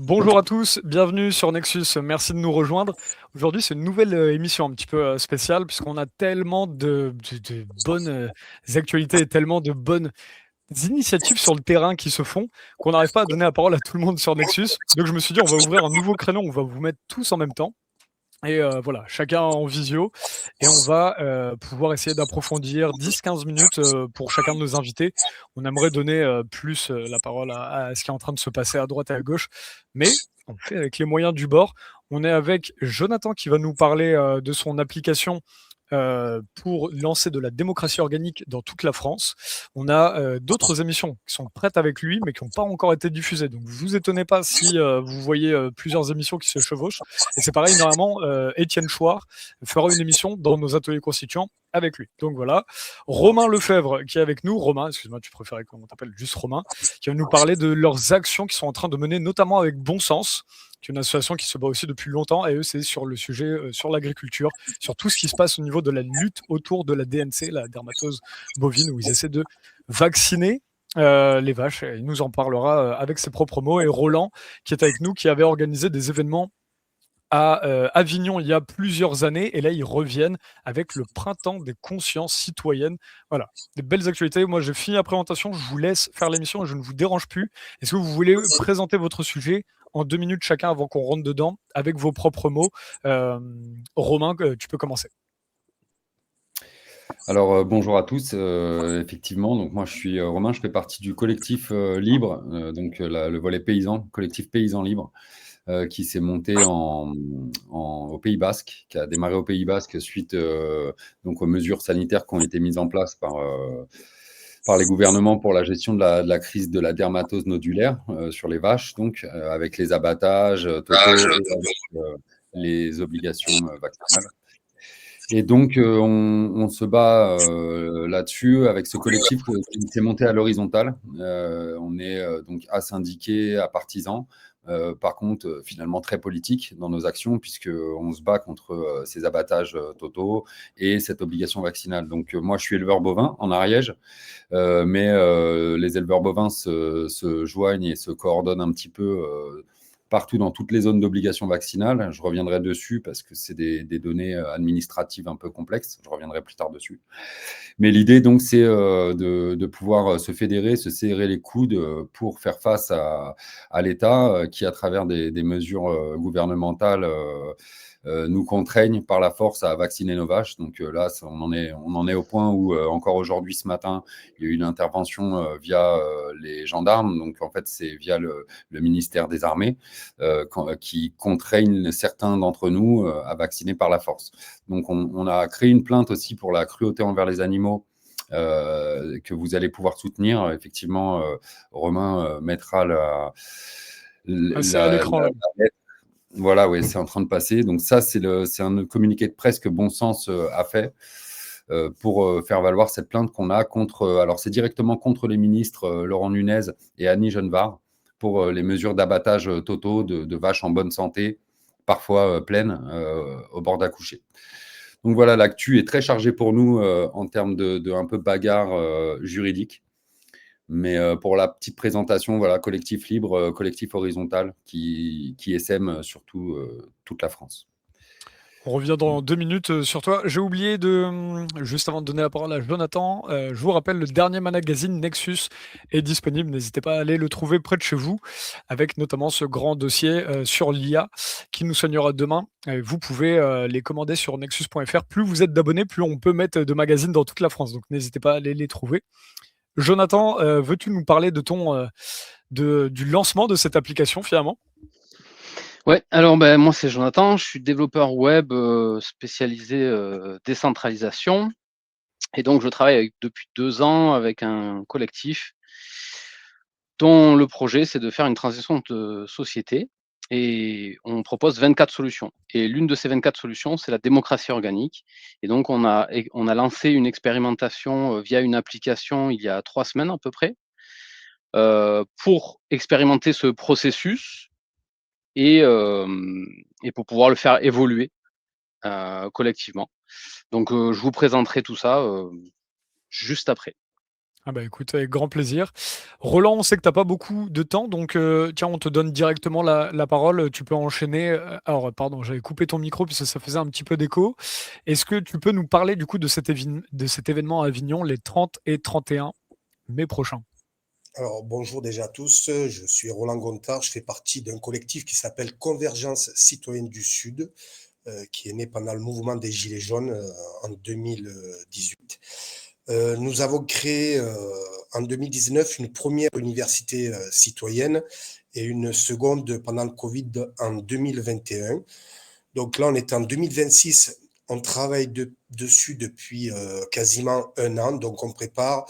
Bonjour à tous, bienvenue sur Nexus, merci de nous rejoindre. Aujourd'hui, c'est une nouvelle émission un petit peu spéciale puisqu'on a tellement de bonnes actualités et tellement de bonnes initiatives sur le terrain qui se font qu'on n'arrive pas à donner la parole à tout le monde sur Nexus. Donc je me suis dit, on va ouvrir un nouveau créneau, on va vous mettre tous en même temps. Et voilà, chacun en visio et on va, pouvoir essayer d'approfondir 10-15 minutes, pour chacun de nos invités. On aimerait donner, plus, la parole à ce qui est en train de se passer à droite et à gauche, mais on fait avec les moyens du bord. On est avec Jonathan qui va nous parler, de son application, pour lancer de la démocratie organique dans toute la France. On a, d'autres émissions qui sont prêtes avec lui, mais qui n'ont pas encore été diffusées. Donc vous étonnez pas si, vous voyez, plusieurs émissions qui se chevauchent. Et c'est pareil, normalement, Étienne Chouard fera une émission dans nos ateliers constituants avec lui. Donc voilà. Romain Lefebvre qui est avec nous. Romain, excuse-moi, tu préférais qu'on t'appelle juste Romain, qui va nous parler de leurs actions qu'ils sont en train de mener, notamment avec Bon Sens, qui est une association qui se bat aussi depuis longtemps. Et eux, c'est sur le sujet, sur l'agriculture, sur tout ce qui se passe au niveau de la lutte autour de la DNC, la dermatose bovine, où ils essaient de vacciner les vaches. Et il nous en parlera avec ses propres mots. Et Roland, qui est avec nous, qui avait organisé des événements à Avignon il y a plusieurs années, et là ils reviennent avec le printemps des consciences citoyennes. Voilà, des belles actualités. Moi j'ai fini la présentation, je vous laisse faire l'émission et je ne vous dérange plus. Est-ce que vous voulez présenter votre sujet en 2 minutes chacun avant qu'on rentre dedans avec vos propres mots? Romain, tu peux commencer. Alors, bonjour à tous. Effectivement, donc moi je suis Romain, je fais partie du collectif Libre, donc le volet paysan, collectif Paysan Libre, qui s'est monté au Pays Basque, qui a démarré au Pays Basque suite donc aux mesures sanitaires qui ont été mises en place par les gouvernements pour la gestion de la crise de la dermatose nodulaire sur les vaches, donc avec les abattages totaux et avec les obligations vaccinales. Et donc, on se bat là-dessus avec ce collectif qui s'est monté à l'horizontale. On est donc asyndiqués, apartisans. Par contre, finalement très politique dans nos actions, puisqu'on se bat contre ces abattages totaux et cette obligation vaccinale. Donc, moi, je suis éleveur bovin en Ariège, mais les éleveurs bovins se joignent et se coordonnent un petit peu partout dans toutes les zones d'obligation vaccinale. Je reviendrai dessus parce que c'est des données administratives un peu complexes. Je reviendrai plus tard dessus. Mais l'idée, donc, c'est de pouvoir se fédérer, se serrer les coudes pour faire face à l'État qui, à travers des mesures gouvernementales, nous contraignent par la force à vacciner nos vaches. Donc là, on en est au point où, encore aujourd'hui, ce matin, il y a eu une intervention via les gendarmes. Donc, en fait, c'est via le ministère des Armées qui contraignent certains d'entre nous à vacciner par la force. Donc, on a créé une plainte aussi pour la cruauté envers les animaux que vous allez pouvoir soutenir. Effectivement, Romain mettra C'est à l'écran là. voilà, oui, c'est en train de passer. Donc ça, c'est un communiqué de presse que Bon Sens a fait pour faire valoir cette plainte qu'on a contre. Alors, c'est directement contre les ministres Laurent Nunez et Annie Genevard pour les mesures d'abattage totaux de vaches en bonne santé, parfois pleines, au bord d'accoucher. Donc voilà, l'actu est très chargée pour nous en termes de un peu bagarre juridique. Mais pour la petite présentation, voilà, collectif libre, collectif horizontal qui essaime surtout toute la France. On revient dans 2 minutes sur toi. J'ai oublié de, juste avant de donner la parole à Jonathan, je vous rappelle, le dernier magazine Nexus est disponible. N'hésitez pas à aller le trouver près de chez vous, avec notamment ce grand dossier sur l'IA qui nous soignera demain. Vous pouvez les commander sur nexus.fr. Plus vous êtes d'abonnés, plus on peut mettre de magazines dans toute la France. Donc n'hésitez pas à aller les trouver. Jonathan, veux-tu nous parler de du lancement de cette application finalement? Ouais, alors moi c'est Jonathan, je suis développeur web spécialisé décentralisation. Et donc je travaille depuis 2 ans avec un collectif dont le projet c'est de faire une transition de société. Et on propose 24 solutions. Et l'une de ces 24 solutions, c'est la démocratie organique. Et donc on a lancé une expérimentation via une application il y a 3 semaines à peu près, pour expérimenter ce processus et, et pour pouvoir le faire évoluer collectivement. Donc je vous présenterai tout ça juste après. Ah bah écoute, avec grand plaisir. Roland, on sait que tu as pas beaucoup de temps, donc tiens, on te donne directement la parole. Tu peux enchaîner. Alors, pardon, j'avais coupé ton micro puisque ça faisait un petit peu d'écho. Est-ce que tu peux nous parler du coup de cet événement à Avignon les 30 et 31 mai prochains? Alors, bonjour déjà à tous. Je suis Roland Gontard. Je fais partie d'un collectif qui s'appelle Convergence citoyenne du Sud, qui est né pendant le mouvement des Gilets jaunes en 2018. Nous avons créé en 2019 une première université citoyenne et une seconde pendant le Covid en 2021. Donc là, on est en 2026. On travaille dessus depuis quasiment un an. Donc, on prépare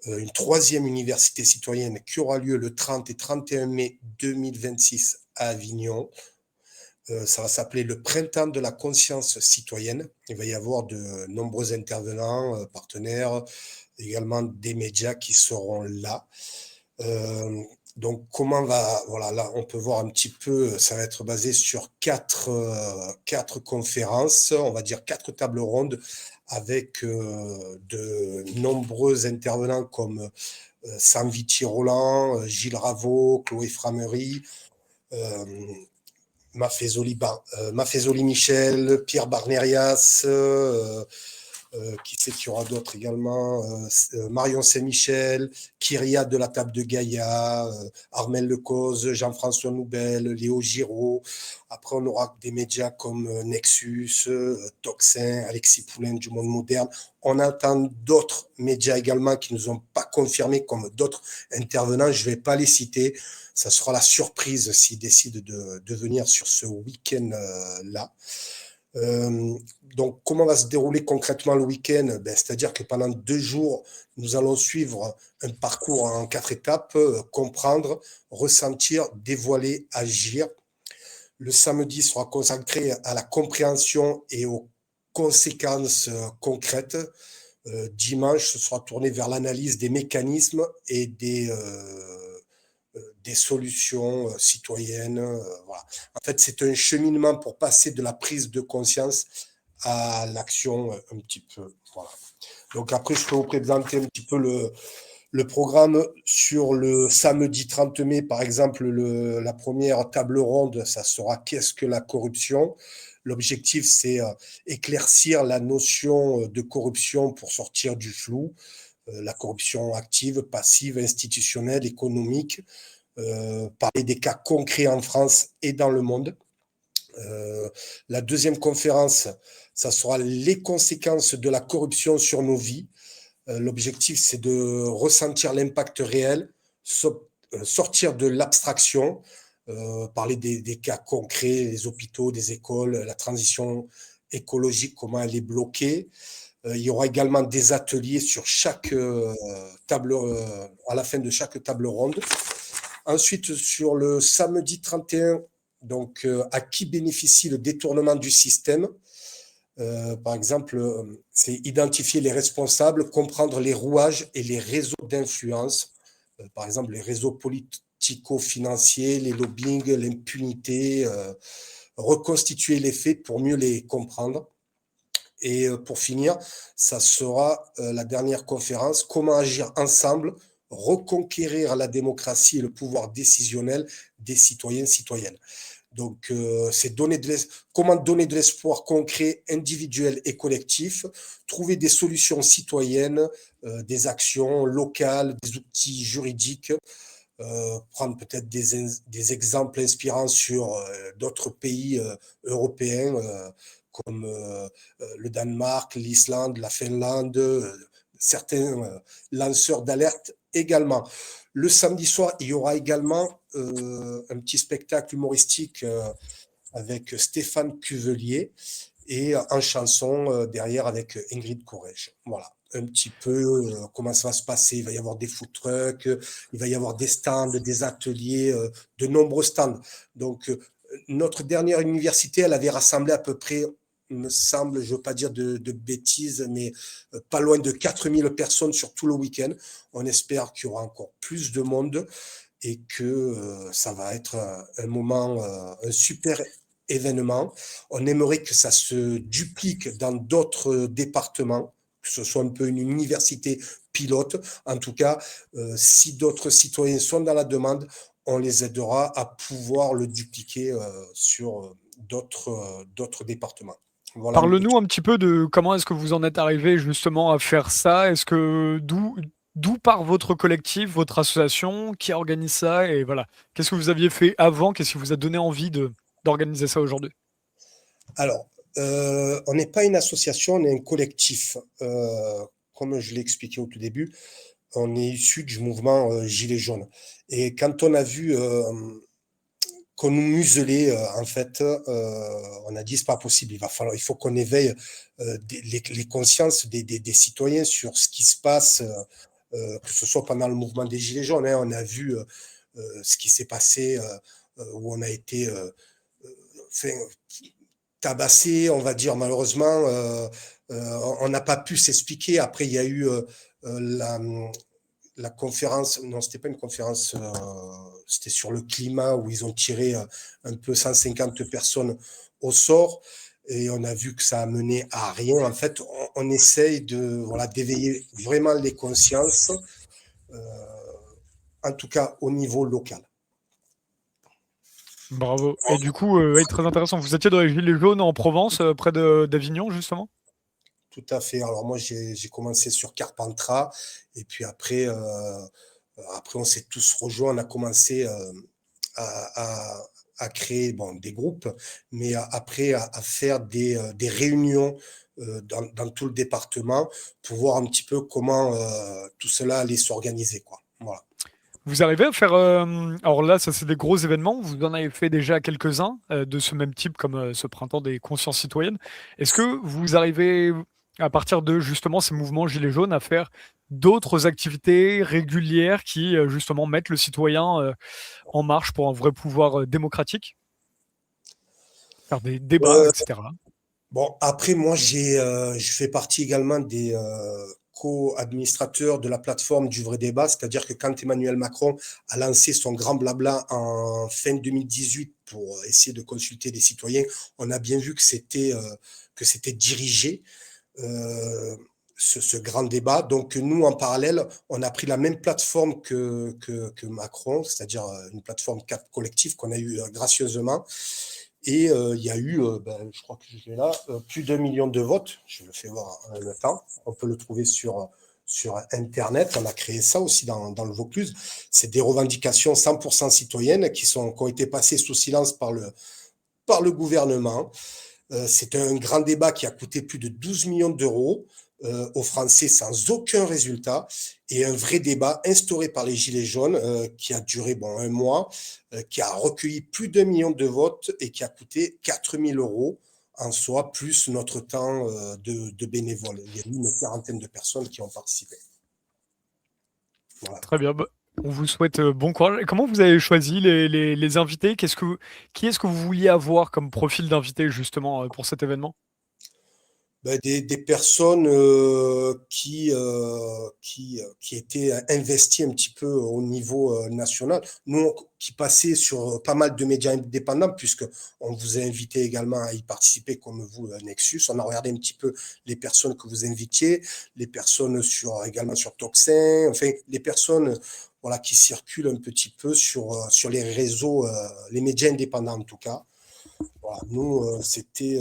une troisième université citoyenne qui aura lieu le 30 et 31 mai 2026 à Avignon. Ça va s'appeler le Printemps de la conscience citoyenne. Il va y avoir de nombreux intervenants, partenaires, également des médias qui seront là. Donc, voilà, là, on peut voir un petit peu, ça va être basé sur quatre conférences, on va dire quatre tables rondes avec de nombreux intervenants comme Sam Roland, Gilles Raveau, Chloé Framery, euh, Maffezoli Michel, Pierre Barnerias, qui c'est qu'il y aura d'autres également, Marion Saint-Michel, Kyria de la table de Gaïa, Armel Lecause, Jean-François Noubel, Léo Giraud. Après, on aura des médias comme Nexus, Toxin, Alexis Poulain du Monde Moderne. On attend d'autres médias également qui ne nous ont pas confirmé comme d'autres intervenants. Je ne vais pas les citer. Ça sera la surprise s'ils décident de venir sur ce week-end-là. Donc, comment va se dérouler concrètement le week-end? C'est-à-dire que pendant 2 jours, nous allons suivre un parcours en 4 étapes, comprendre, ressentir, dévoiler, agir. Le samedi sera consacré à la compréhension et aux conséquences concrètes. Dimanche, ce sera tourné vers l'analyse des mécanismes et des solutions citoyennes. Voilà. En fait, c'est un cheminement pour passer de la prise de conscience à l'action un petit peu. Voilà. Donc après, je peux vous présenter un petit peu le programme sur le samedi 30 mai, par exemple, la première table ronde, ça sera qu'est-ce que la corruption? L'objectif, c'est éclaircir la notion de corruption pour sortir du flou, la corruption active, passive, institutionnelle, économique, parler des cas concrets en France et dans le monde. La deuxième conférence, ça sera les conséquences de la corruption sur nos vies. L'objectif, c'est de ressentir l'impact réel, sortir de l'abstraction, parler des cas concrets, les hôpitaux, des écoles, la transition écologique, comment elle est bloquée. Il y aura également des ateliers sur chaque table, à la fin de chaque table ronde. Ensuite, sur le samedi 31, donc, à qui bénéficie le détournement du système? Par exemple, c'est identifier les responsables, comprendre les rouages et les réseaux d'influence. Par exemple, les réseaux politico-financiers, les lobbying, l'impunité, reconstituer les faits pour mieux les comprendre. Et pour finir, ça sera la dernière conférence, comment agir ensemble, reconquérir la démocratie et le pouvoir décisionnel des citoyens, citoyennes. Donc, c'est comment donner de l'espoir concret, individuel et collectif, trouver des solutions citoyennes, des actions locales, des outils juridiques, prendre peut-être des exemples inspirants sur d'autres pays européens comme le Danemark, l'Islande, la Finlande, certains lanceurs d'alerte également. Le samedi soir, il y aura également un petit spectacle humoristique avec Stéphane Cuvelier et en chanson derrière avec Ingrid Courrèges. Voilà un petit peu comment ça va se passer. Il va y avoir des food trucks, il va y avoir des stands, des ateliers, de nombreux stands. Donc, notre dernière université, elle avait rassemblé à peu près, il me semble, je ne veux pas dire de bêtises, mais pas loin de 4000 personnes sur tout le week-end. On espère qu'il y aura encore plus de monde et que ça va être un moment, un super événement. On aimerait que ça se duplique dans d'autres départements, que ce soit un peu une université pilote. En tout cas, si d'autres citoyens sont dans la demande, on les aidera à pouvoir le dupliquer sur d'autres départements. Voilà. Parle-nous un petit peu de comment est-ce que vous en êtes arrivé justement à faire ça. Est-ce que d'où part votre collectif, votre association, qui organise ça et voilà. Qu'est-ce que vous aviez fait avant? Qu'est-ce qui vous a donné envie d'organiser ça aujourd'hui? Alors, on n'est pas une association, on est un collectif. Comme je l'ai expliqué au tout début, on est issu du mouvement Gilets jaunes. Et quand on a vu qu'on nous muselait, en fait, on a dit c'est pas possible. Il faut qu'on éveille les consciences des citoyens sur ce qui se passe, que ce soit pendant le mouvement des Gilets jaunes. Hein. On a vu ce qui s'est passé, où on a été tabassé, on va dire malheureusement. On n'a pas pu s'expliquer. Après, il y a eu la conférence, non, c'était pas une conférence, c'était sur le climat où ils ont tiré un peu 150 personnes au sort et on a vu que ça a mené à rien. En fait, on essaye d'éveiller vraiment les consciences, en tout cas au niveau local. Bravo. Et du coup, très intéressant. Vous étiez dans les Gilets jaunes en Provence, près d'Avignon, justement? Tout à fait. Alors moi, j'ai commencé sur Carpentras et puis après on s'est tous rejoints. On a commencé à créer des groupes, mais après à faire des réunions dans tout le département pour voir un petit peu comment tout cela allait s'organiser, quoi. Voilà. Vous arrivez à faire... alors là, ça c'est des gros événements. Vous en avez fait déjà quelques-uns de ce même type, comme ce printemps des consciences citoyennes. Est-ce que vous arrivez, à partir de justement ces mouvements Gilets jaunes, à faire d'autres activités régulières qui justement mettent le citoyen en marche pour un vrai pouvoir démocratique? Faire des débats, etc. Bon, après, moi, je fais partie également des co-administrateurs de la plateforme du vrai débat, c'est-à-dire que quand Emmanuel Macron a lancé son grand blabla en fin 2018 pour essayer de consulter les citoyens, on a bien vu que c'était dirigé. Ce grand débat. Donc nous, en parallèle, on a pris la même plateforme que Macron, c'est-à-dire une plateforme collective qu'on a eu gracieusement. Et il y a eu, je crois que je l'ai là, plus d'1 million de votes. Je le fais voir en même temps. On peut le trouver sur Internet. On a créé ça aussi dans le Vaucluse. C'est des revendications 100% citoyennes qui ont été passées sous silence par le gouvernement. C'est un grand débat qui a coûté plus de 12 millions d'euros aux Français sans aucun résultat et un vrai débat instauré par les Gilets jaunes qui a duré un mois, qui a recueilli plus d'1 million de votes et qui a coûté 4 000 euros en soi, plus notre temps de bénévoles. Il y a eu une quarantaine de personnes qui ont participé. Voilà. Très bien. On vous souhaite bon courage. Et comment vous avez choisi les invités? Qui est-ce que vous vouliez avoir comme profil d'invité justement pour cet événement? Des personnes qui étaient investies un petit peu au niveau national. Nous, qui passaient sur pas mal de médias indépendants, puisqu'on vous a invité également à y participer comme vous, Nexus. On a regardé un petit peu les personnes que vous invitiez, les personnes également sur Toxin, enfin, les personnes qui circulent un petit peu sur les réseaux, les médias indépendants en tout cas. Voilà, nous, c'était...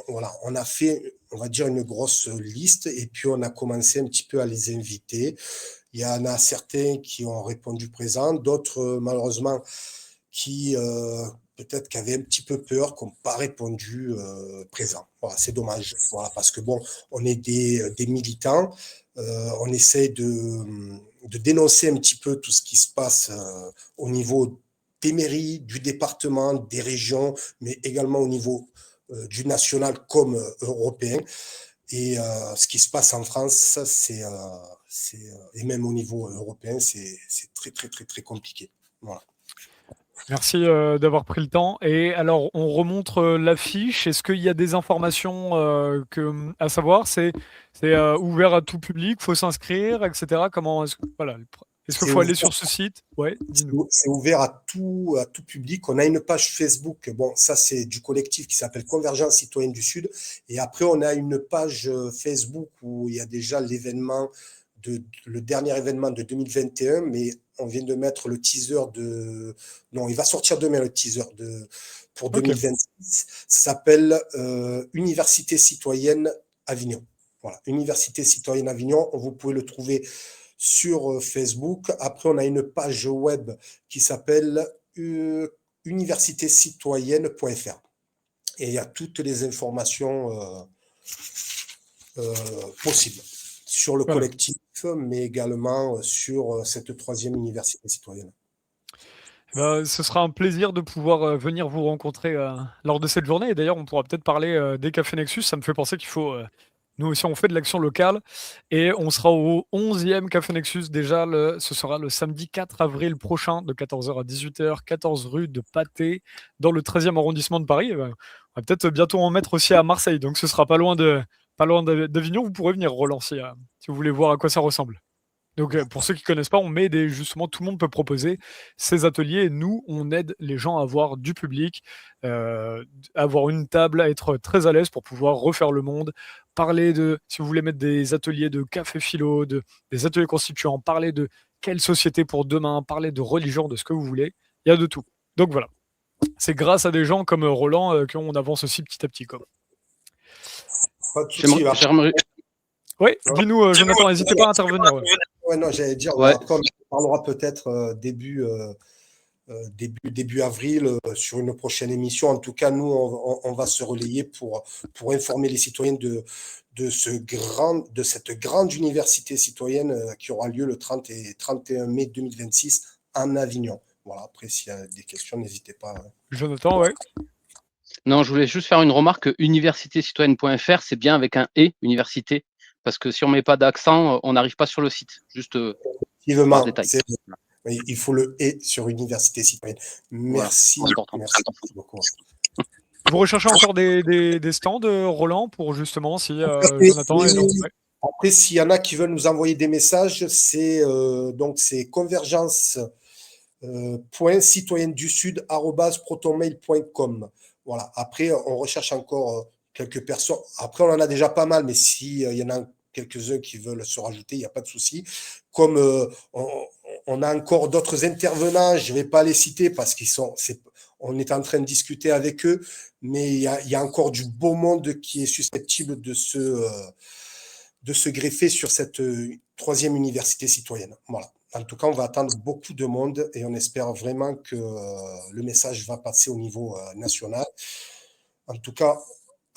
on a fait, on va dire, une grosse liste et puis on a commencé un petit peu à les inviter. Il y en a certains qui ont répondu présent, d'autres malheureusement qui peut-être qui avaient un petit peu peur, qui n'ont pas répondu présent. Voilà, c'est dommage. Voilà, parce que on est des militants, on essaie de dénoncer un petit peu tout ce qui se passe au niveau des mairies, du département, des régions, mais également au niveau du national comme européen. Et ce qui se passe en France, et même au niveau européen, c'est très, très, très, très compliqué. Voilà. Merci d'avoir pris le temps. Et alors, on remontre l'affiche. Est-ce qu'il y a des informations à savoir? C'est ouvert à tout public, faut s'inscrire, etc. Comment est-ce que... Voilà. Est-ce qu'il C'est faut aller ouvert, sur ce site? Ouais, dis-nous. c'est ouvert à tout public. On a une page Facebook. Bon, ça, c'est du collectif qui s'appelle Convergence citoyenne du Sud. Et après, on a une page Facebook où il y a déjà le dernier événement de 2021, mais on vient de mettre le teaser de. Non, il va sortir demain le teaser pour Ok. 2026. Ça s'appelle Université citoyenne Avignon. Voilà, Université citoyenne Avignon. Vous pouvez le trouver sur Facebook. Après, on a une page web qui s'appelle universitécitoyenne.fr. Et il y a toutes les informations possibles sur le Voilà. collectif, mais également sur cette troisième université citoyenne. Ce sera un plaisir de pouvoir venir vous rencontrer lors de cette journée. Et d'ailleurs, on pourra peut-être parler des Cafés Nexus. Ça me fait penser qu'il faut. Nous aussi, on fait de l'action locale. Et on sera au 11e Café Nexus. Déjà, ce sera le samedi 4 avril prochain, de 14h à 18h, 14 rue de Patay, dans le 13e arrondissement de Paris. Et on va peut-être bientôt en mettre aussi à Marseille. Donc, ce sera pas loin d'Avignon. Vous pourrez venir relancer si vous voulez voir à quoi ça ressemble. Donc, pour ceux qui ne connaissent pas, on met justement, tout le monde peut proposer ces ateliers. Et nous, on aide les gens à avoir du public, avoir une table, à être très à l'aise pour pouvoir refaire le monde, parler si vous voulez mettre des ateliers de café philo, des ateliers constituants, parler de quelle société pour demain, parler de religion, de ce que vous voulez. Il y a de tout. Donc voilà. C'est grâce à des gens comme Roland qu'on avance aussi petit à petit. Quoi. Pas de souci. J'aimerais. Oui, dis-nous, Jonathan, n'hésitez pas à intervenir. Ouais, non, j'allais dire, Ouais. après, on parlera peut-être début avril sur une prochaine émission. En tout cas, nous, on va se relayer pour informer les citoyens de cette grande université citoyenne qui aura lieu le 30 et 31 mai 2026 en Avignon. Voilà, après, s'il y a des questions, n'hésitez pas. Jonathan, ouais. Non, je voulais juste faire une remarque. Universitécitoyenne.fr, c'est bien avec un « et », université. Parce que si on ne met pas d'accent, on n'arrive pas sur le site. Juste par détail. Il faut le « et » sur Université citoyenne. Merci. Voilà, merci beaucoup. Vous recherchez encore des stands, Roland, pour justement si Jonathan est dans... Ouais. Après, s'il y en a qui veulent nous envoyer des messages, c'est convergence.citoyenne-du-sud@protonmail.com. Voilà. Après, on recherche encore quelques personnes. Après, on en a déjà pas mal, mais s'il y en a quelques-uns qui veulent se rajouter, il n'y a pas de souci. Comme on a encore d'autres intervenants, je ne vais pas les citer parce on est en train de discuter avec eux, mais il y a encore du beau monde qui est susceptible de se greffer sur cette troisième université citoyenne. Voilà. En tout cas, on va attendre beaucoup de monde et on espère vraiment que le message va passer au niveau national. En tout cas,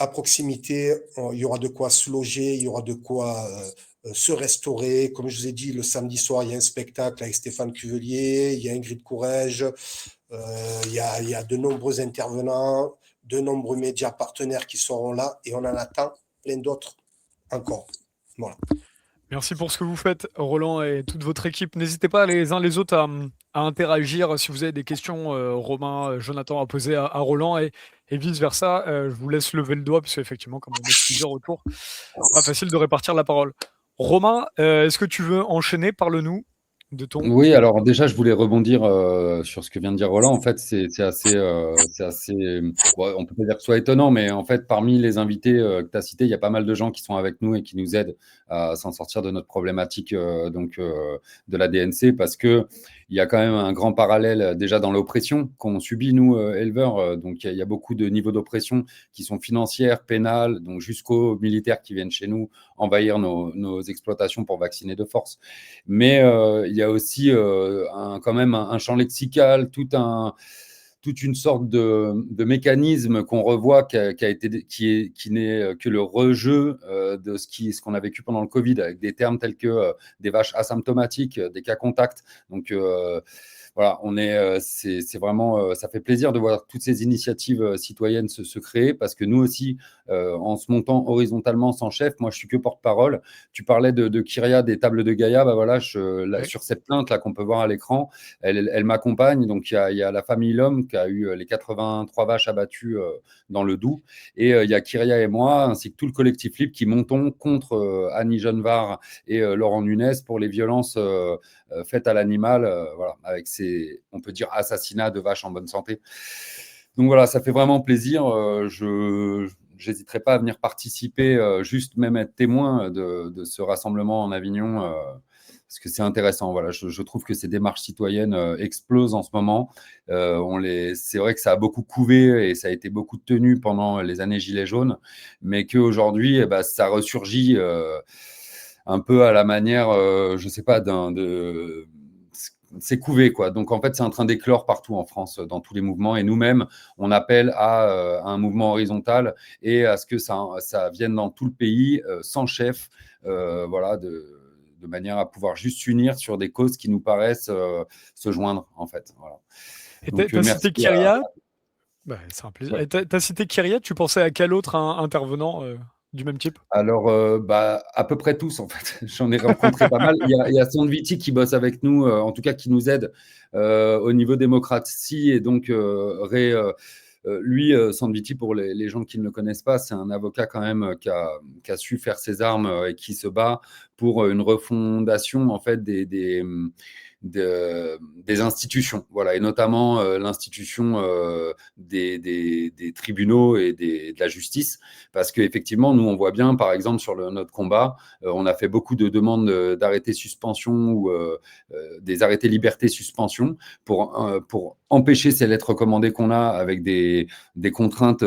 à proximité, il y aura de quoi se loger, il y aura de quoi se restaurer. Comme je vous ai dit, le samedi soir, il y a un spectacle avec Stéphane Cuvelier, il y a Ingrid Courrèges, il y a de nombreux intervenants, de nombreux médias partenaires qui seront là et on en attend plein d'autres encore. Voilà. Merci pour ce que vous faites, Roland et toute votre équipe. N'hésitez pas les uns les autres à interagir si vous avez des questions, Romain, Jonathan, à poser à Roland et vice-versa. Je vous laisse lever le doigt parce qu'effectivement, comme on est plusieurs autour, pas facile de répartir la parole. Romain, est-ce que tu veux enchaîner? Parle-nous de ton... Oui, alors déjà, je voulais rebondir sur ce que vient de dire Roland. En fait, c'est assez, bon, on peut pas dire que ce soit étonnant, mais en fait, parmi les invités que tu as cités, il y a pas mal de gens qui sont avec nous et qui nous aident à s'en sortir de notre problématique de la DNC, parce que il y a quand même un grand parallèle déjà dans l'oppression qu'on subit, nous, éleveurs. Donc, il y a beaucoup de niveaux d'oppression qui sont financières, pénales, donc jusqu'aux militaires qui viennent chez nous envahir nos exploitations pour vacciner de force. Mais il y a aussi quand même un champ lexical, toute une sorte de mécanisme qu'on revoit qui n'est que le rejeu de ce qu'on a vécu pendant le Covid, avec des termes tels que des vaches asymptomatiques, des cas contacts. Donc voilà, c'est vraiment, ça fait plaisir de voir toutes ces initiatives citoyennes se créer, parce que nous aussi, en se montant horizontalement sans chef. Moi, je suis que porte-parole. Tu parlais de Kyria, des tables de Gaïa. Bah voilà, sur cette plainte là qu'on peut voir à l'écran, elle m'accompagne. Donc, il y a la famille Lhomme qui a eu les 83 vaches abattues dans le Doubs. Et il y a Kyria et moi, ainsi que tout le collectif libre qui montons contre Annie Genevard et Laurent Nunez pour les violences faites à l'animal, voilà, avec ces, on peut dire, assassinats de vaches en bonne santé. Donc voilà, ça fait vraiment plaisir. Je n'hésiterai pas à venir participer, juste même être témoin de ce rassemblement en Avignon, parce que c'est intéressant. Voilà, je trouve que ces démarches citoyennes explosent en ce moment. C'est vrai que ça a beaucoup couvé et ça a été beaucoup tenu pendant les années Gilets jaunes, mais qu'aujourd'hui, ça ressurgit un peu à la manière, je ne sais pas, c'est couvé, quoi. Donc, en fait, c'est en train d'éclore partout en France, dans tous les mouvements. Et nous-mêmes, on appelle à un mouvement horizontal et à ce que ça vienne dans tout le pays, sans chef, voilà, de manière à pouvoir juste s'unir sur des causes qui nous paraissent se joindre, en fait. Voilà. Et Donc, tu as cité merci Kyria. C'est un plaisir. Ouais. Tu as cité Kyria, tu pensais à quel autre intervenant du même type? Alors, à peu près tous, en fait. J'en ai rencontré pas mal. Il y a Sandviti qui bosse avec nous, en tout cas qui nous aide au niveau démocratie. Et donc, lui, Sandviti, pour les gens qui ne le connaissent pas, c'est un avocat quand même qui a su faire ses armes et qui se bat pour une refondation, en fait, des institutions, voilà, et notamment l'institution des tribunaux et de la justice, parce qu'effectivement, nous, on voit bien, par exemple, sur notre combat, on a fait beaucoup de demandes d'arrêtés suspension ou des arrêtés liberté suspension pour empêcher ces lettres recommandées qu'on a avec des contraintes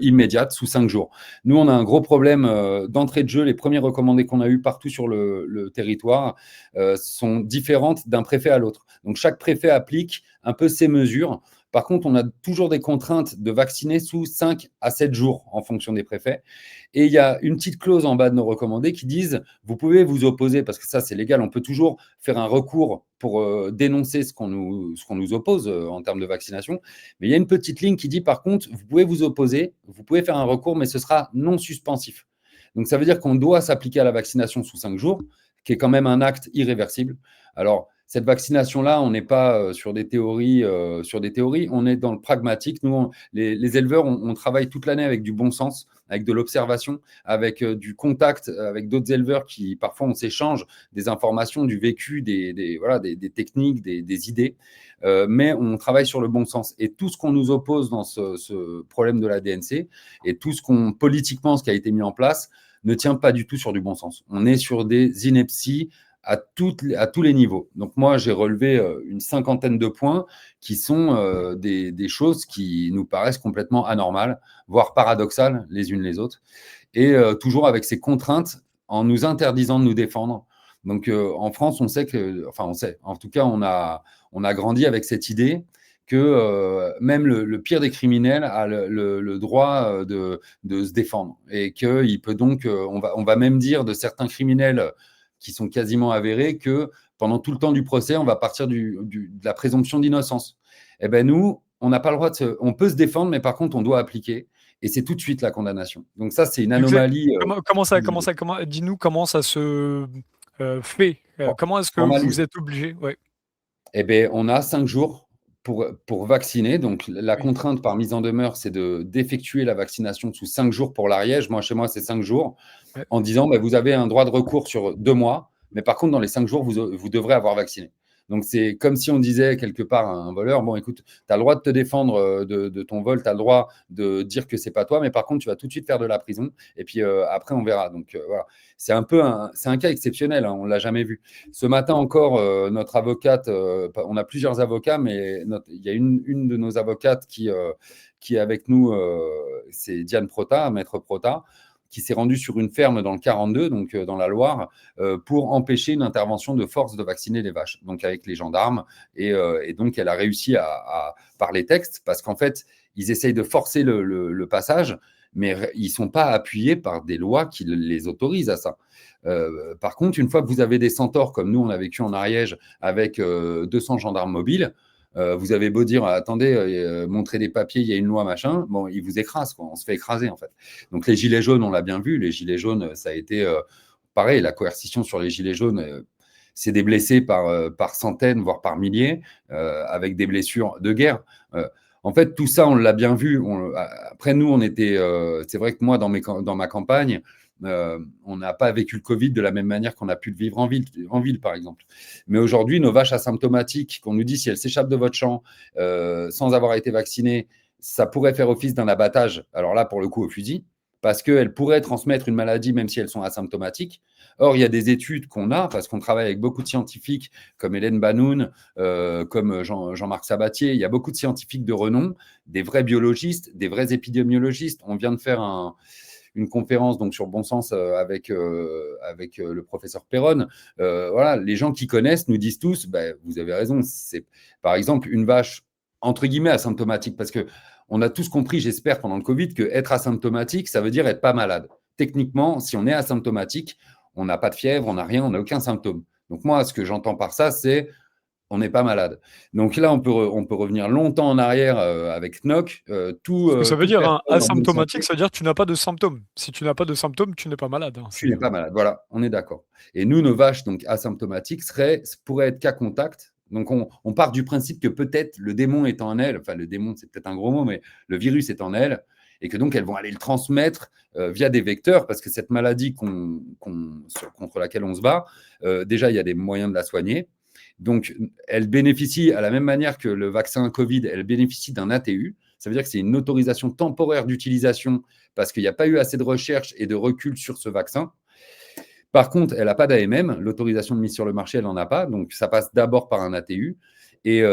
immédiates sous 5 jours. Nous, on a un gros problème d'entrée de jeu. Les premiers recommandés qu'on a eu partout sur le territoire sont différentes d'un préfet à l'autre. Donc, chaque préfet applique un peu ses mesures. Par contre, on a toujours des contraintes de vacciner sous 5 à 7 jours en fonction des préfets. Et il y a une petite clause en bas de nos recommandés qui disent vous pouvez vous opposer, parce que ça, c'est légal. On peut toujours faire un recours pour dénoncer ce qu'on nous oppose en termes de vaccination. Mais il y a une petite ligne qui dit par contre, vous pouvez vous opposer, vous pouvez faire un recours, mais ce sera non suspensif. Donc, ça veut dire qu'on doit s'appliquer à la vaccination sous 5 jours, qui est quand même un acte irréversible. Alors, cette vaccination-là, on n'est pas sur des théories, on est dans le pragmatique. Nous, les éleveurs, on travaille toute l'année avec du bon sens, avec de l'observation, avec du contact avec d'autres éleveurs qui, parfois, on s'échange des informations, du vécu, des techniques, des idées. Mais on travaille sur le bon sens. Et tout ce qu'on nous oppose dans ce problème de la DNC et tout politiquement, ce qui a été mis en place, ne tient pas du tout sur du bon sens. On est sur des inepties à tous les niveaux. Donc moi, j'ai relevé une 50aine de points qui sont des choses qui nous paraissent complètement anormales, voire paradoxales les unes les autres, et toujours avec ces contraintes en nous interdisant de nous défendre. Donc en France, on sait, en tout cas, on a grandi avec cette idée que même le pire des criminels a le droit de se défendre, et qu'il peut donc, on va même dire de certains criminels qui sont quasiment avérés que pendant tout le temps du procès, on va partir de la présomption d'innocence. Eh bien nous, on n'a pas le droit on peut se défendre, mais par contre, on doit appliquer, et c'est tout de suite la condamnation. Donc ça, c'est une anomalie. Dis-nous comment ça se fait. Comment est-ce que vous êtes obligé? Ouais. Eh bien, on a 5 jours pour vacciner. Donc, la contrainte par mise en demeure, c'est d'effectuer la vaccination sous 5 jours pour l'Ariège. Chez moi, c'est 5 jours, en disant vous avez un droit de recours sur 2 mois, mais par contre, dans les 5 jours, vous devrez avoir vacciné. Donc, c'est comme si on disait quelque part à un voleur, bon, écoute, tu as le droit de te défendre de ton vol, tu as le droit de dire que c'est pas toi, mais par contre, tu vas tout de suite faire de la prison, et puis après, on verra. Donc, voilà. C'est un cas exceptionnel, hein, on ne l'a jamais vu. Ce matin encore, notre avocate, on a plusieurs avocats, mais il y a une de nos avocates qui est avec nous, c'est Diane Prota, maître Prota, qui s'est rendue sur une ferme dans le 42, donc dans la Loire, pour empêcher une intervention de force de vacciner les vaches, donc avec les gendarmes. Et donc, elle a réussi par les textes, parce qu'en fait, ils essayent de forcer le passage, mais ils ne sont pas appuyés par des lois qui les autorisent à ça. Par contre, une fois que vous avez des centaures, comme nous, on a vécu en Ariège avec 200 gendarmes mobiles, Vous avez beau dire, attendez, montrez des papiers, il y a une loi, machin. Bon, ils vous écrasent, quoi. On se fait écraser, en fait. Donc, les gilets jaunes, on l'a bien vu. Les gilets jaunes, ça a été pareil. La coercition sur les gilets jaunes, c'est des blessés par centaines, voire par milliers, avec des blessures de guerre. En fait, tout ça, on l'a bien vu. Après, nous, c'est vrai que moi, dans ma campagne, on n'a pas vécu le Covid de la même manière qu'on a pu le vivre en ville, par exemple. Mais aujourd'hui, nos vaches asymptomatiques, qu'on nous dit si elles s'échappent de votre champ sans avoir été vaccinées, ça pourrait faire office d'un abattage. Alors là, pour le coup, au fusil, parce qu'elles pourraient transmettre une maladie même si elles sont asymptomatiques. Or, il y a des études qu'on a, parce qu'on travaille avec beaucoup de scientifiques, comme Hélène Banoun, comme Jean-Marc Sabatier. Il y a beaucoup de scientifiques de renom, des vrais biologistes, des vrais épidémiologistes. On vient de faire une conférence donc sur Bon Sens avec le professeur Perron. Voilà, les gens qui connaissent nous disent tous, vous avez raison, c'est par exemple une vache entre guillemets asymptomatique, parce que on a tous compris, j'espère, pendant le Covid, que être asymptomatique, ça veut dire être pas malade. Techniquement, si on est asymptomatique, on n'a pas de fièvre, on n'a rien, on n'a aucun symptôme. Donc moi, ce que j'entends par ça, c'est on n'est pas malade. Donc là, on peut revenir longtemps en arrière avec NOC. Ce que ça veut dire, hein, personne en bonne asymptomatique, santé, ça veut dire que tu n'as pas de symptômes. Si tu n'as pas de symptômes, tu n'es pas malade. Hein. tu n'es pas malade. Voilà, on est d'accord. Et nous, nos vaches donc asymptomatiques pourraient être cas contact. Donc on part du principe que peut-être le démon est en elles, enfin le démon c'est peut-être un gros mot, mais le virus est en elles, et que donc elles vont aller le transmettre via des vecteurs, parce que cette maladie contre laquelle on se bat, déjà il y a des moyens de la soigner. Donc, elle bénéficie, à la même manière que le vaccin Covid, elle bénéficie d'un ATU. Ça veut dire que c'est une autorisation temporaire d'utilisation parce qu'il n'y a pas eu assez de recherche et de recul sur ce vaccin. Par contre, elle n'a pas d'AMM. L'autorisation de mise sur le marché, elle n'en a pas. Donc, ça passe d'abord par un ATU. Et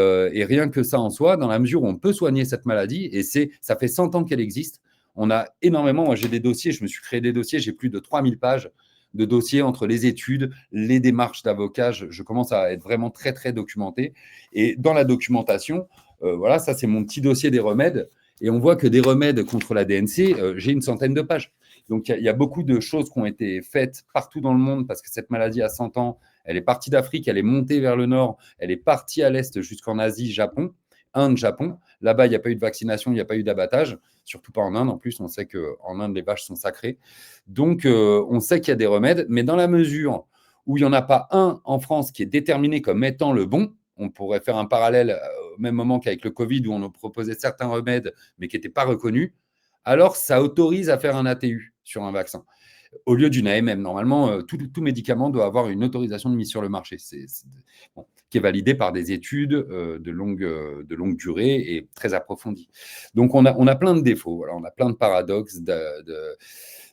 rien que ça en soi, dans la mesure où on peut soigner cette maladie, et ça fait 100 ans qu'elle existe, on a énormément, moi j'ai des dossiers, je me suis créé des dossiers, j'ai plus de 3000 pages de dossiers entre les études, les démarches d'avocat, je commence à être vraiment très, très documenté. Et dans la documentation, voilà, ça c'est mon petit dossier des remèdes. Et on voit que des remèdes contre la DNC, j'ai une centaine de pages. Donc il y a beaucoup de choses qui ont été faites partout dans le monde parce que cette maladie a 100 ans, elle est partie d'Afrique, elle est montée vers le nord, elle est partie à l'est jusqu'en Asie, Japon, Inde, Japon. Là-bas, il n'y a pas eu de vaccination, il n'y a pas eu d'abattage, surtout pas en Inde. En plus, on sait qu'en Inde, les vaches sont sacrées. Donc, on sait qu'il y a des remèdes, mais dans la mesure où il n'y en a pas un en France qui est déterminé comme étant le bon, on pourrait faire un parallèle au même moment qu'avec le Covid, où on nous proposait certains remèdes, mais qui n'étaient pas reconnus, alors ça autorise à faire un ATU sur un vaccin au lieu d'une AMM. Normalement, tout médicament doit avoir une autorisation de mise sur le marché, qui est validée par des études de longue durée et très approfondies. Donc, on a plein de défauts, voilà, on a plein de paradoxes,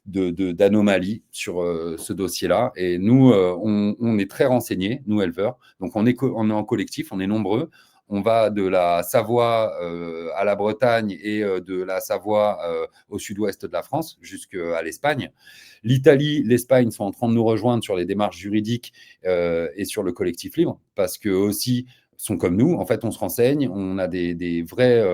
d'anomalies sur ce dossier-là. Et nous, on est très renseignés, nous éleveurs. Donc, on est en collectif, on est nombreux. On va de la Savoie à la Bretagne et de la Savoie au sud-ouest de la France jusqu'à l'Espagne. L'Italie, l'Espagne sont en train de nous rejoindre sur les démarches juridiques et sur le collectif libre parce qu'eux aussi sont comme nous. En fait, on se renseigne, on a des vrais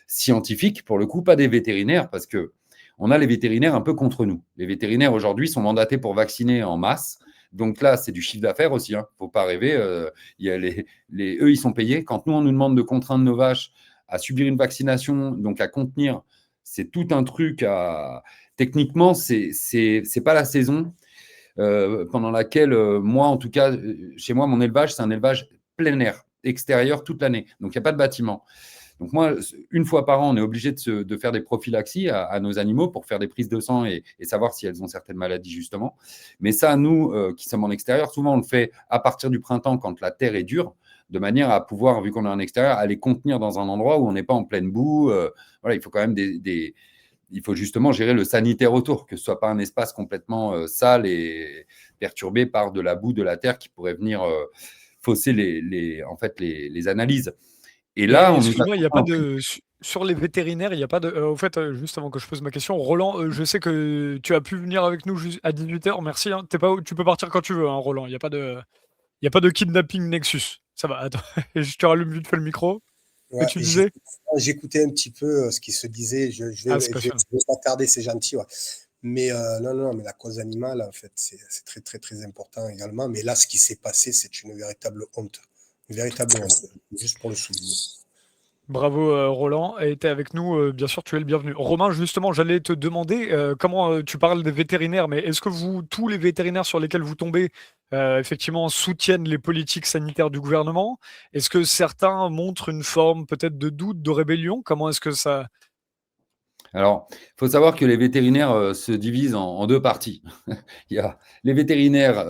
scientifiques, pour le coup, pas des vétérinaires, parce que on a les vétérinaires un peu contre nous. Les vétérinaires aujourd'hui sont mandatés pour vacciner en masse. Donc là, c'est du chiffre d'affaires aussi. Hein. Faut pas rêver. Eux, ils sont payés. Quand nous, on nous demande de contraindre nos vaches à subir une vaccination, donc à contenir, c'est tout un truc à. Techniquement, c'est pas la saison pendant laquelle, moi, en tout cas, chez moi, mon élevage, c'est un élevage plein air, extérieur toute l'année. Donc, il n'y a pas de bâtiment. Donc moi, une fois par an, on est obligé de faire des prophylaxies à nos animaux pour faire des prises de sang et savoir si elles ont certaines maladies, justement. Mais ça, nous, qui sommes en extérieur, souvent, on le fait à partir du printemps quand la terre est dure, de manière à pouvoir, vu qu'on est en extérieur, aller contenir dans un endroit où on n'est pas en pleine boue. Voilà, il faut quand même il faut justement gérer le sanitaire autour, que ce ne soit pas un espace complètement sale et perturbé par de la boue, de la terre qui pourrait venir fausser les analyses. Et là, excuse-moi, il n'y a pas de. Sur les vétérinaires, il n'y a pas de. Au fait, juste avant que je pose ma question, Roland, je sais que tu as pu venir avec nous à 18h, merci. Hein. Tu peux partir quand tu veux, hein, Roland. Il n'y a pas de kidnapping Nexus. Ça va, attends, je te rallume vite fait le micro. Ouais, Que tu disais j'écoutais un petit peu ce qui se disait. Je vais pas tarder, c'est gentil. Ouais. Mais non, mais la cause animale, en fait, c'est très, très, très important également. Mais là, ce qui s'est passé, c'est une véritable honte. véritablement, juste pour le souligner. Bravo Roland, et tu es avec nous, bien sûr, tu es le bienvenu. Romain, justement, j'allais te demander comment tu parles des vétérinaires, mais est-ce que tous les vétérinaires sur lesquels vous tombez, effectivement, soutiennent les politiques sanitaires du gouvernement? Est-ce que certains montrent une forme peut-être de doute, de rébellion? Comment est-ce que ça... Alors, il faut savoir que les vétérinaires se divisent en deux parties. Il y a les vétérinaires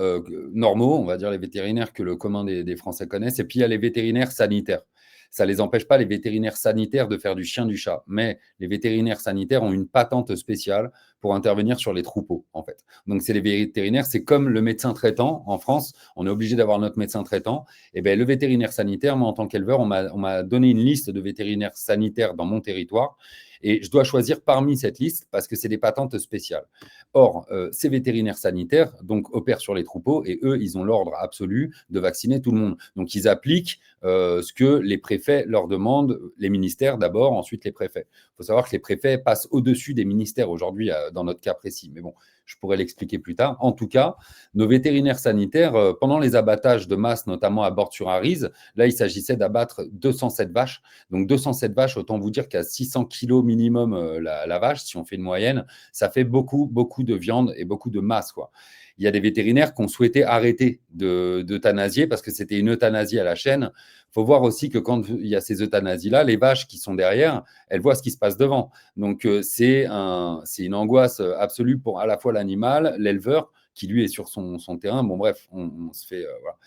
normaux, on va dire les vétérinaires que le commun des Français connaissent, et puis il y a les vétérinaires sanitaires. Ça ne les empêche pas, les vétérinaires sanitaires, de faire du chien, du chat. Mais les vétérinaires sanitaires ont une patente spéciale pour intervenir sur les troupeaux, en fait. Donc, c'est les vétérinaires, c'est comme le médecin traitant. En France, on est obligé d'avoir notre médecin traitant. Et bien, le vétérinaire sanitaire, moi, en tant qu'éleveur, on m'a donné une liste de vétérinaires sanitaires dans mon territoire. Et je dois choisir parmi cette liste parce que c'est des patentes spéciales. Or, ces vétérinaires sanitaires donc, opèrent sur les troupeaux et eux, ils ont l'ordre absolu de vacciner tout le monde. Donc, ils appliquent ce que les préfets leur demandent, les ministères d'abord, ensuite les préfets. Il faut savoir que les préfets passent au-dessus des ministères aujourd'hui dans notre cas précis. Mais bon, je pourrais l'expliquer plus tard. En tout cas, nos vétérinaires sanitaires, pendant les abattages de masse, notamment à Bord-sur-Arize, là, il s'agissait d'abattre 207 vaches. Donc, 207 vaches, autant vous dire qu'à 600 kilos minimum la vache, si on fait une moyenne, ça fait beaucoup, beaucoup de viande et beaucoup de masse, quoi. Il y a des vétérinaires qui ont souhaité arrêter d'euthanasier parce que c'était une euthanasie à la chaîne. Il faut voir aussi que quand il y a ces euthanasies-là, les vaches qui sont derrière, elles voient ce qui se passe devant. Donc, c'est une angoisse absolue pour à la fois l'animal, l'éleveur, qui lui est sur son terrain. Bon, bref, on se fait... voilà.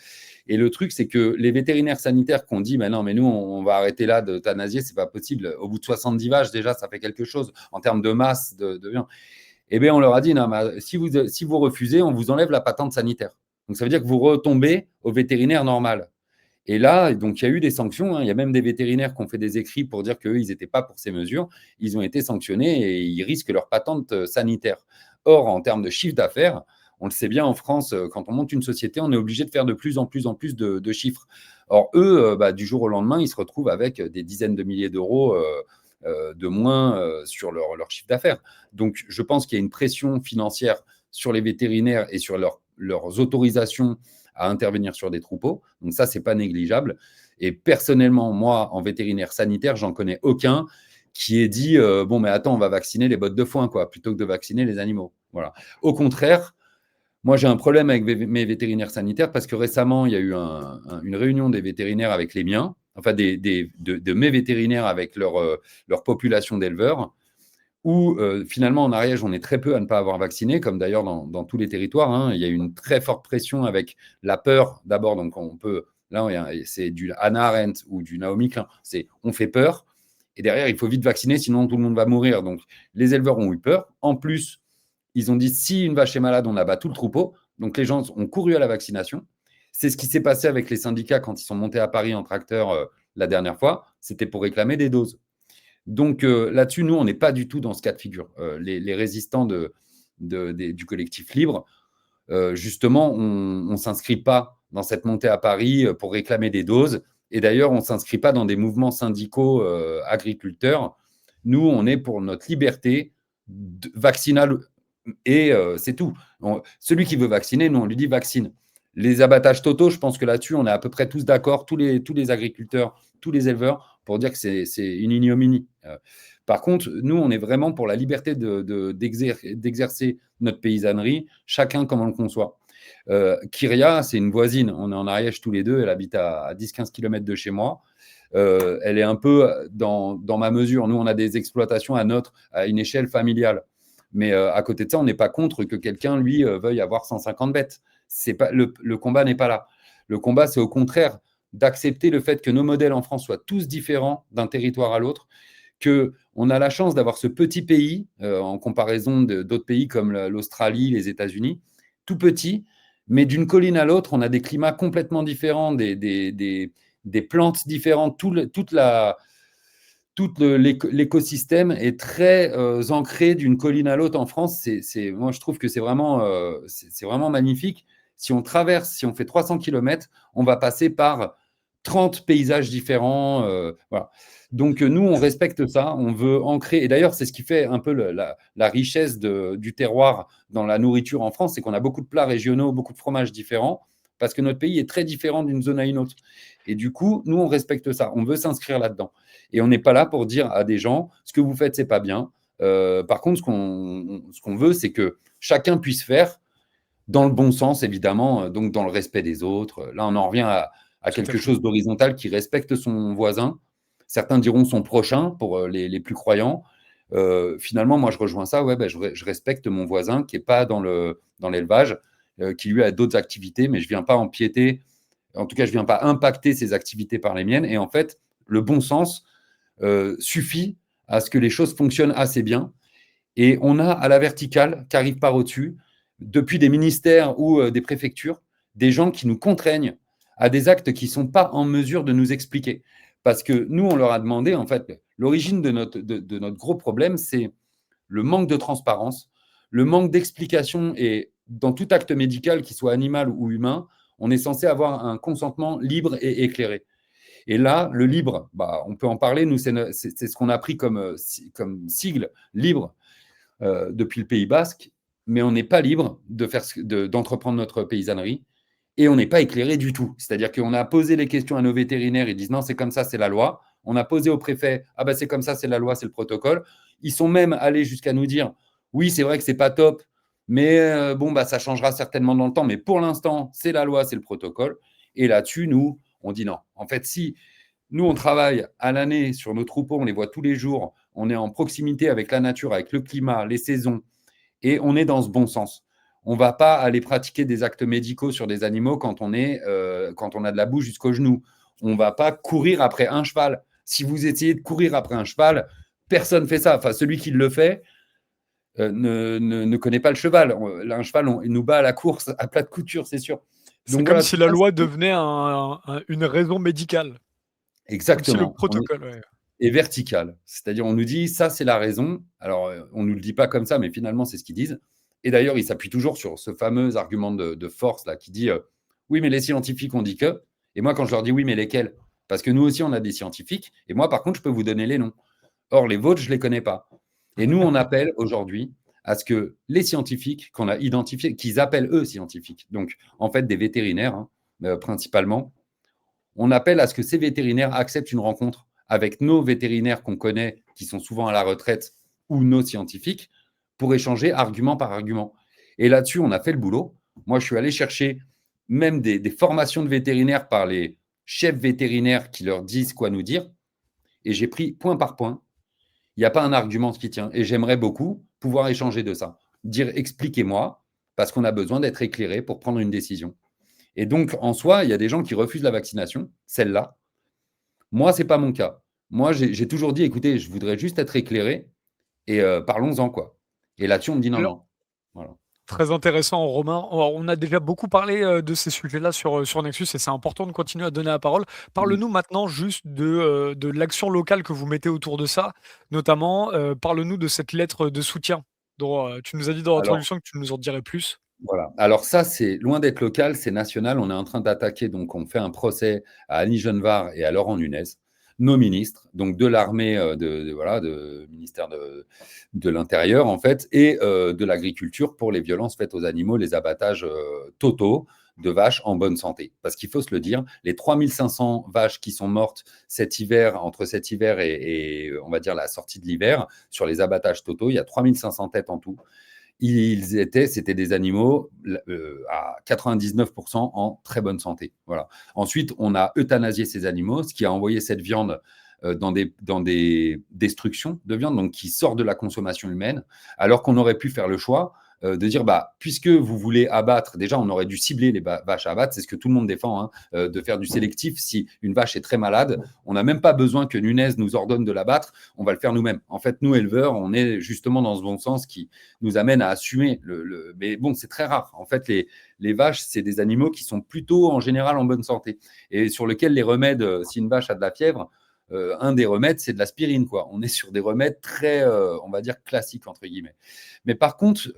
Et le truc, c'est que les vétérinaires sanitaires qui ont dit, non, mais nous, on va arrêter là d'euthanasier, c'est pas possible. Au bout de 70 vaches, déjà, ça fait quelque chose en termes de masse de viande. Eh bien, on leur a dit, non, mais si vous refusez, on vous enlève la patente sanitaire. Donc, ça veut dire que vous retombez au vétérinaire normal. Et là, donc, il y a eu des sanctions. Hein. Il y a même des vétérinaires qui ont fait des écrits pour dire qu'eux, ils n'étaient pas pour ces mesures. Ils ont été sanctionnés et ils risquent leur patente sanitaire. Or, en termes de chiffre d'affaires, on le sait bien en France, quand on monte une société, on est obligé de faire de plus en plus de chiffres. Or, eux, du jour au lendemain, ils se retrouvent avec des dizaines de milliers d'euros de moins sur leur chiffre d'affaires. Donc, je pense qu'il y a une pression financière sur les vétérinaires et sur leurs autorisations à intervenir sur des troupeaux. Donc, ça, ce n'est pas négligeable. Et personnellement, moi, en vétérinaire sanitaire, j'en connais aucun qui ait dit bon, mais attends, on va vacciner les bottes de foin, quoi, plutôt que de vacciner les animaux. Voilà. Au contraire, moi, j'ai un problème avec mes vétérinaires sanitaires parce que récemment, il y a eu une réunion des vétérinaires avec les miens, enfin de mes vétérinaires avec leur population d'éleveurs, où finalement, en Ariège, on est très peu à ne pas avoir vacciné, comme d'ailleurs dans tous les territoires. Hein. Il y a eu une très forte pression avec la peur d'abord. Donc, là, c'est du Hannah Arendt ou du Naomi Klein. C'est on fait peur et derrière, il faut vite vacciner, sinon tout le monde va mourir. Donc, les éleveurs ont eu peur. En plus, ils ont dit si une vache est malade, on abat tout le troupeau. Donc les gens ont couru à la vaccination. C'est ce qui s'est passé avec les syndicats quand ils sont montés à Paris en tracteur la dernière fois. C'était pour réclamer des doses. Donc là-dessus, nous, on n'est pas du tout dans ce cas de figure. Les résistants du collectif libre, justement, on ne s'inscrit pas dans cette montée à Paris pour réclamer des doses. Et d'ailleurs, on ne s'inscrit pas dans des mouvements syndicaux agriculteurs. Nous, on est pour notre liberté vaccinale et c'est tout. Celui qui veut vacciner, nous, on lui dit vaccine. Les abattages totaux, je pense que là-dessus, on est à peu près tous d'accord, tous les agriculteurs, tous les éleveurs, pour dire que c'est une ignominie. Par contre, nous, on est vraiment pour la liberté d'exercer notre paysannerie, chacun comme on le conçoit. Kyria, c'est une voisine. On est en Ariège tous les deux. Elle habite à 10-15 km de chez moi. Elle est un peu dans ma mesure. Nous, on a des exploitations à une échelle familiale. Mais à côté de ça, on n'est pas contre que quelqu'un, lui, veuille avoir 150 bêtes. Le combat n'est pas là. Le combat, c'est au contraire d'accepter le fait que nos modèles en France soient tous différents d'un territoire à l'autre, qu'on a la chance d'avoir ce petit pays, en comparaison d'autres pays comme l'Australie, les États-Unis, tout petit, mais d'une colline à l'autre, on a des climats complètement différents, des plantes différentes, tout l'écosystème est très ancré d'une colline à l'autre en France. Moi, je trouve que c'est vraiment magnifique. Si on fait 300 km, on va passer par 30 paysages différents. Voilà. Donc, nous, on respecte ça. On veut ancrer. Et d'ailleurs, c'est ce qui fait un peu la richesse du terroir dans la nourriture en France, c'est qu'on a beaucoup de plats régionaux, beaucoup de fromages différents. parce que notre pays est très différent d'une zone à une autre. Et du coup, nous, on respecte ça. On veut s'inscrire là-dedans. Et on n'est pas là pour dire à des gens, ce que vous faites, c'est pas bien. Par contre, ce qu'on veut, c'est que chacun puisse faire dans le bon sens, évidemment, donc dans le respect des autres. Là, on en revient à quelque chose d'horizontal qui respecte son voisin. Certains diront son prochain pour les plus croyants. Finalement, moi, je rejoins ça. Ouais, je respecte mon voisin qui n'est pas dans l'élevage, qui lui a d'autres activités, mais je ne viens pas empiéter. En tout cas, je ne viens pas impacter ses activités par les miennes. Et en fait, le bon sens suffit à ce que les choses fonctionnent assez bien. Et on a à la verticale, qui arrive par au-dessus, depuis des ministères ou des préfectures, des gens qui nous contraignent à des actes qui ne sont pas en mesure de nous expliquer. Parce que nous, on leur a demandé, en fait, l'origine de notre gros problème, c'est le manque de transparence, le manque d'explication. Et dans tout acte médical, qu'il soit animal ou humain, on est censé avoir un consentement libre et éclairé. Et là, le libre, on peut en parler, nous, c'est ce qu'on a pris comme sigle, libre, depuis le Pays Basque, mais on n'est pas libre d'entreprendre notre paysannerie et on n'est pas éclairé du tout. C'est-à-dire qu'on a posé les questions à nos vétérinaires, ils disent non, c'est comme ça, c'est la loi. On a posé au préfet, ah ben c'est comme ça, c'est la loi, c'est le protocole. Ils sont même allés jusqu'à nous dire, oui, c'est vrai que c'est pas top, mais ça changera certainement dans le temps. Mais pour l'instant, c'est la loi, c'est le protocole. Et là-dessus, nous, on dit non. En fait, si nous, on travaille à l'année sur nos troupeaux, on les voit tous les jours, on est en proximité avec la nature, avec le climat, les saisons, et on est dans ce bon sens. On ne va pas aller pratiquer des actes médicaux sur des animaux quand on a de la boue jusqu'au genou. On ne va pas courir après un cheval. Si vous essayez de courir après un cheval, personne ne fait ça. Enfin, celui qui le fait ne connaît pas le cheval. Un cheval, il nous bat à la course à plat de couture, c'est sûr. C'est comme si la loi devenait une raison médicale. Exactement. Comme si le protocole, ouais. Et vertical. C'est-à-dire, on nous dit, ça, c'est la raison. Alors, on ne nous le dit pas comme ça, mais finalement, c'est ce qu'ils disent. Et d'ailleurs, ils s'appuient toujours sur ce fameux argument de force là, qui dit oui, mais les scientifiques ont dit que. Et moi, quand je leur dis oui, mais lesquels? Parce que nous aussi, on a des scientifiques. Et moi, par contre, je peux vous donner les noms. Or, les vôtres, je ne les connais pas. Et nous, on appelle aujourd'hui à ce que les scientifiques qu'on a identifiés, qu'ils appellent eux scientifiques, donc en fait des vétérinaires principalement, on appelle à ce que ces vétérinaires acceptent une rencontre avec nos vétérinaires qu'on connaît, qui sont souvent à la retraite, ou nos scientifiques, pour échanger argument par argument. Et là-dessus, on a fait le boulot. Moi, je suis allé chercher même des formations de vétérinaires par les chefs vétérinaires qui leur disent quoi nous dire. Et j'ai pris point par point. Il n'y a pas un argument qui tient. Et j'aimerais beaucoup pouvoir échanger de ça. Dire, expliquez-moi, parce qu'on a besoin d'être éclairé pour prendre une décision. Et donc, en soi, il y a des gens qui refusent la vaccination, celle-là. Moi, ce n'est pas mon cas. Moi, j'ai toujours dit, écoutez, je voudrais juste être éclairé et parlons-en, quoi. Et là-dessus, on me dit non, non. Voilà. Très intéressant, Romain. On a déjà beaucoup parlé de ces sujets-là sur Nexus et c'est important de continuer à donner la parole. Parle-nous maintenant juste de l'action locale que vous mettez autour de ça. Notamment, parle-nous de cette lettre de soutien dont tu nous as dit dans l'introduction que tu nous en dirais plus. Voilà. Alors ça, c'est loin d'être local, c'est national. On est en train d'attaquer, donc on fait un procès à Annie Genevard et à Laurent Nunez, nos ministres, donc de l'armée, de ministère de l'Intérieur en fait, et de l'agriculture pour les violences faites aux animaux, les abattages totaux de vaches en bonne santé. Parce qu'il faut se le dire, les 3500 vaches qui sont mortes cet hiver, entre cet hiver et on va dire la sortie de l'hiver, sur les abattages totaux, il y a 3500 têtes en tout. C'était des animaux à 99% en très bonne santé. Voilà. Ensuite, on a euthanasié ces animaux, ce qui a envoyé cette viande dans des destructions de viande, donc qui sort de la consommation humaine, alors qu'on aurait pu faire le choix de dire, puisque vous voulez abattre, déjà, on aurait dû cibler les vaches à abattre, c'est ce que tout le monde défend, de faire du sélectif. Si une vache est très malade, on n'a même pas besoin que Nunez nous ordonne de l'abattre, on va le faire nous-mêmes. En fait, nous, éleveurs, on est justement dans ce bon sens qui nous amène à assumer. Mais bon, c'est très rare. En fait, les vaches, c'est des animaux qui sont plutôt, en général, en bonne santé et sur lesquels les remèdes, si une vache a de la fièvre, un des remèdes, c'est de l'aspirine, quoi. On est sur des remèdes très, on va dire, classiques, entre guillemets. Mais par contre,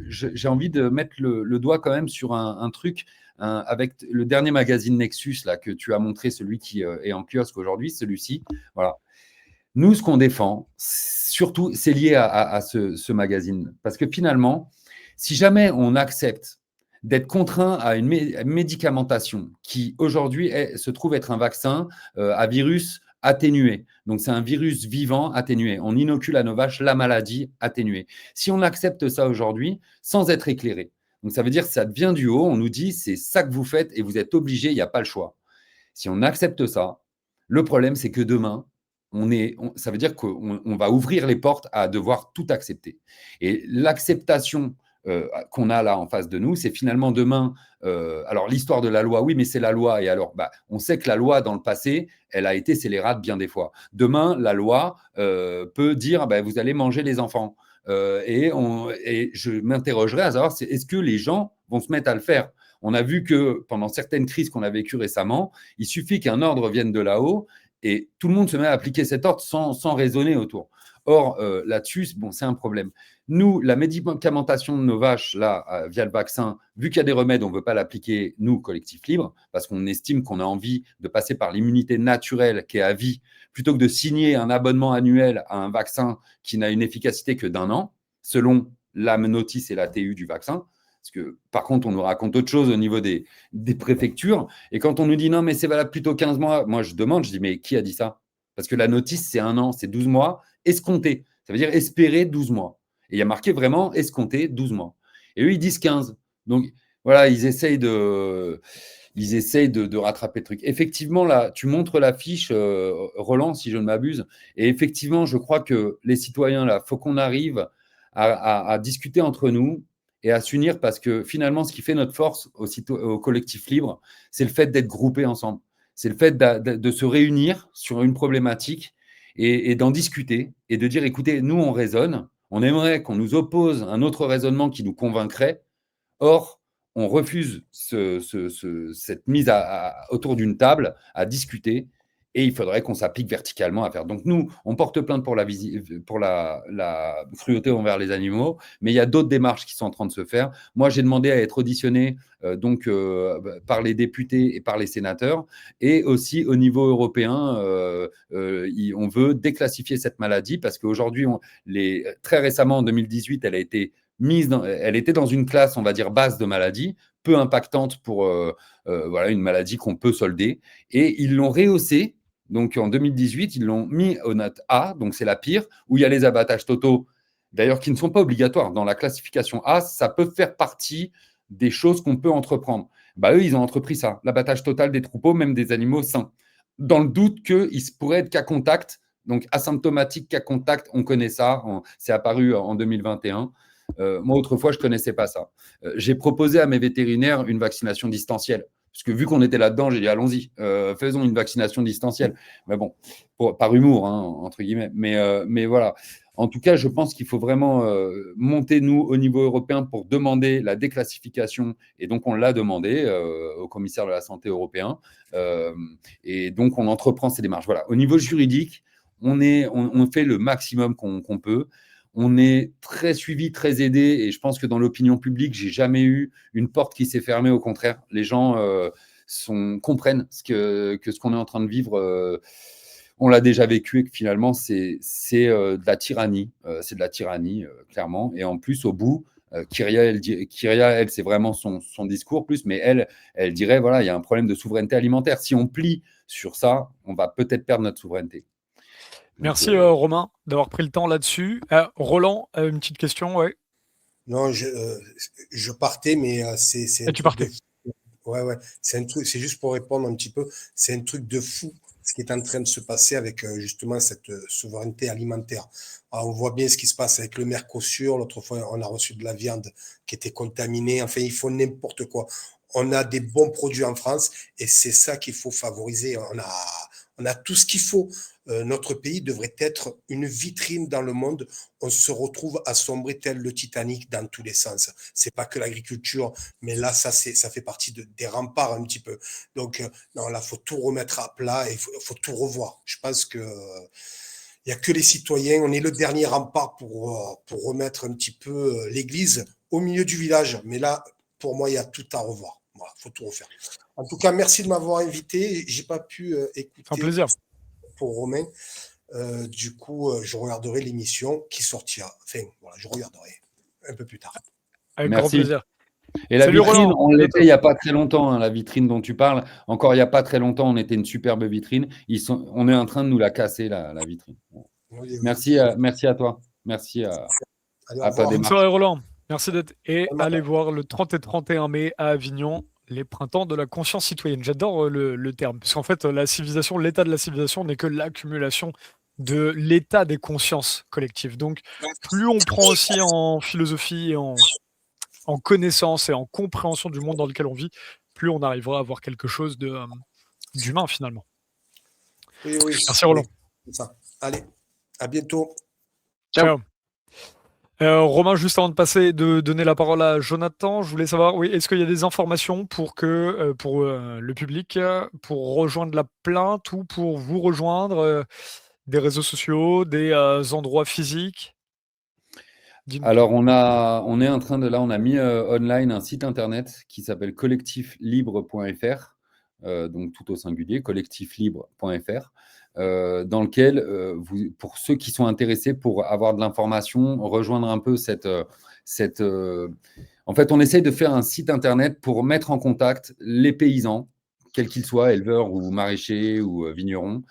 j'ai envie de mettre le doigt quand même sur un truc avec le dernier magazine Nexus là, que tu as montré, celui qui est en kiosque aujourd'hui, celui-ci. Voilà. Nous, ce qu'on défend, surtout, c'est lié à ce magazine. Parce que finalement, si jamais on accepte d'être contraint à une médicamentation qui, aujourd'hui, se trouve être un vaccin à virus atténué. Donc, c'est un virus vivant atténué. On inocule à nos vaches la maladie atténuée. Si on accepte ça aujourd'hui, sans être éclairé, donc ça veut dire que ça vient du haut, on nous dit c'est ça que vous faites et vous êtes obligé, il n'y a pas le choix. Si on accepte ça, le problème, c'est que demain, ça veut dire qu'on va ouvrir les portes à devoir tout accepter. Et l'acceptation qu'on a là en face de nous, c'est finalement demain, alors l'histoire de la loi, oui, mais c'est la loi. Et alors, on sait que la loi, dans le passé, elle a été scélérate bien des fois. Demain, la loi peut dire, vous allez manger les enfants. Et je m'interrogerai à savoir, est-ce que les gens vont se mettre à le faire? On a vu que pendant certaines crises qu'on a vécues récemment, il suffit qu'un ordre vienne de là-haut et tout le monde se met à appliquer cet ordre sans raisonner autour. Or, là-dessus, c'est un problème. Nous, la médicamentation de nos vaches, là, via le vaccin, vu qu'il y a des remèdes, on ne veut pas l'appliquer, nous, collectif libre, parce qu'on estime qu'on a envie de passer par l'immunité naturelle qui est à vie, plutôt que de signer un abonnement annuel à un vaccin qui n'a une efficacité que d'1 an, selon la notice et la TU du vaccin. Parce que, par contre, on nous raconte autre chose au niveau des préfectures. Et quand on nous dit non, mais c'est valable plutôt 15 mois, moi, je demande, je dis, mais qui a dit ça? Parce que la notice, c'est 1 an, c'est 12 mois, escompté. Ça veut dire espérer 12 mois. Et il y a marqué vraiment escompté 12 mois. Et eux, ils disent 15. Donc, voilà, ils essayent de rattraper le truc. Effectivement, là, tu montres l'affiche, Roland, si je ne m'abuse. Et effectivement, je crois que les citoyens, là, il faut qu'on arrive à discuter entre nous et à s'unir parce que finalement, ce qui fait notre force au collectif libre, c'est le fait d'être groupés ensemble. C'est le fait de se réunir sur une problématique et d'en discuter et de dire, écoutez, nous, on raisonne, on aimerait qu'on nous oppose un autre raisonnement qui nous convaincrait. Or, on refuse cette mise autour d'une table à discuter et il faudrait qu'on s'applique verticalement à faire. Donc nous, on porte plainte pour la cruauté envers les animaux, mais il y a d'autres démarches qui sont en train de se faire. Moi, j'ai demandé à être auditionné par les députés et par les sénateurs et aussi au niveau européen, on veut déclassifier cette maladie parce qu'aujourd'hui, très récemment, en 2018, elle a été elle était dans une classe, on va dire, basse de maladie, peu impactante pour une maladie qu'on peut solder. Et ils l'ont rehaussée. Donc en 2018, ils l'ont mis au note A, donc c'est la pire, où il y a les abattages totaux, d'ailleurs qui ne sont pas obligatoires. Dans la classification A, ça peut faire partie des choses qu'on peut entreprendre. Eux, ils ont entrepris ça, l'abattage total des troupeaux, même des animaux sains, dans le doute qu'ils pourraient être cas contact, donc asymptomatique, cas contact, on connaît ça, c'est apparu en 2021. Moi, autrefois, je ne connaissais pas ça. J'ai proposé à mes vétérinaires une vaccination distancielle. Parce que vu qu'on était là-dedans, j'ai dit allons-y, faisons une vaccination distancielle. Mais bon, par humour, hein, entre guillemets. Mais voilà. En tout cas, je pense qu'il faut vraiment monter, nous, au niveau européen, pour demander la déclassification. Et donc, on l'a demandé au commissaire de la santé européen. Et donc, on entreprend ces démarches. Voilà. Au niveau juridique, on fait le maximum qu'on peut. On est très suivi, très aidé, et je pense que dans l'opinion publique, j'ai jamais eu une porte qui s'est fermée. Au contraire, les gens comprennent ce qu'on est en train de vivre. On l'a déjà vécu et que finalement, c'est de la tyrannie. C'est de la tyrannie, clairement. Et en plus, au bout, Kyria, elle, c'est vraiment son discours plus, mais elle dirait, voilà, il y a un problème de souveraineté alimentaire. Si on plie sur ça, on va peut-être perdre notre souveraineté. Merci Romain d'avoir pris le temps là-dessus. Roland, une petite question, ouais. Non, je partais, mais c'est un Tu truc de partais. fou. Ouais, c'est un truc, c'est juste pour répondre un petit peu, c'est un truc de fou ce qui est en train de se passer avec justement cette souveraineté alimentaire. Alors, on voit bien ce qui se passe avec le Mercosur. L'autre fois, on a reçu de la viande qui était contaminée. Enfin, ils font n'importe quoi. On a des bons produits en France et c'est ça qu'il faut favoriser. On a tout ce qu'il faut. Notre pays devrait être une vitrine dans le monde. On se retrouve à sombrer tel le Titanic dans tous les sens. C'est pas que l'agriculture, mais là, ça fait partie des remparts un petit peu. Donc, non, là, faut tout remettre à plat et faut tout revoir. Je pense que il n'y a que les citoyens. On est le dernier rempart pour remettre un petit peu l'église au milieu du village. Mais là, pour moi, il y a tout à revoir. Voilà, faut tout refaire. En tout cas, merci de m'avoir invité. J'ai pas pu écouter. Un plaisir. Pour Romain. Du coup, je regarderai l'émission qui sortira. Enfin, voilà, je regarderai un peu plus tard. Avec grand plaisir. Et la Salut vitrine, Roland, on à l'était bientôt. il n'y a pas très longtemps, hein, la vitrine dont tu parles. Encore il n'y a pas très longtemps, on était une superbe vitrine. On est en train de nous la casser, la vitrine. Oui, oui. Merci à toi. Merci Allez, au à ta revoir. Bonne démarche. soirée Roland. Merci d'être. Et Bonne allez matin. voir le 30 et 31 mai à Avignon, les printemps de la conscience citoyenne. J'adore le terme, parce qu'en fait, la civilisation, l'état de la civilisation n'est que l'accumulation de l'état des consciences collectives. Donc, plus on prend aussi en philosophie et en connaissance et en compréhension du monde dans lequel on vit, plus on arrivera à avoir quelque chose d'humain finalement. Oui, oui, Merci oui, Roland. c'est ça. Allez, à bientôt. Ciao. Ciao. Romain, juste avant de donner la parole à Jonathan, je voulais savoir, oui, est-ce qu'il y a des informations pour le public, pour rejoindre la plainte ou pour vous rejoindre, des réseaux sociaux, des endroits physiques? Dis-nous tout. Alors, on est en train de, là, on a mis online un site internet qui s'appelle collectiflibre.fr, donc tout au singulier, collectiflibre.fr, dans lequel, pour ceux qui sont intéressés pour avoir de l'information, rejoindre un peu en fait, on essaye de faire un site internet pour mettre en contact les paysans, quels qu'ils soient, éleveurs ou maraîchers ou vignerons,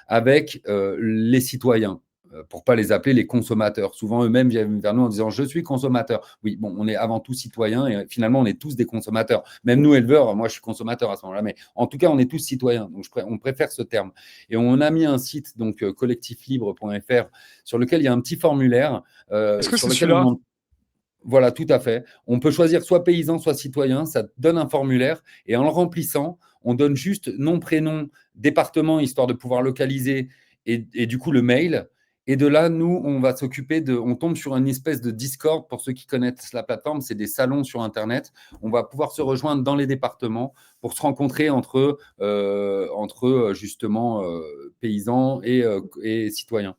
avec les citoyens pour pas les appeler les consommateurs. Souvent, eux-mêmes viennent vers nous en disant « je suis consommateur ». Oui, bon, on est avant tout citoyens et finalement, on est tous des consommateurs. Même nous, éleveurs, moi, je suis consommateur à ce moment-là, mais en tout cas, on est tous citoyens. Donc, on préfère ce terme. Et on a mis un site, donc collectiflibre.fr, sur lequel il y a un petit formulaire Est-ce que sur c'est lequel celui-là? voilà, tout à fait. On peut choisir soit paysan, soit citoyen. Ça te donne un formulaire et en le remplissant, on donne juste nom, prénom, département, histoire de pouvoir localiser et du coup le mail. Et de là, nous, on va s'occuper on tombe sur une espèce de Discord. Pour ceux qui connaissent la plateforme, c'est des salons sur Internet. On va pouvoir se rejoindre dans les départements pour se rencontrer entre justement paysans et citoyens.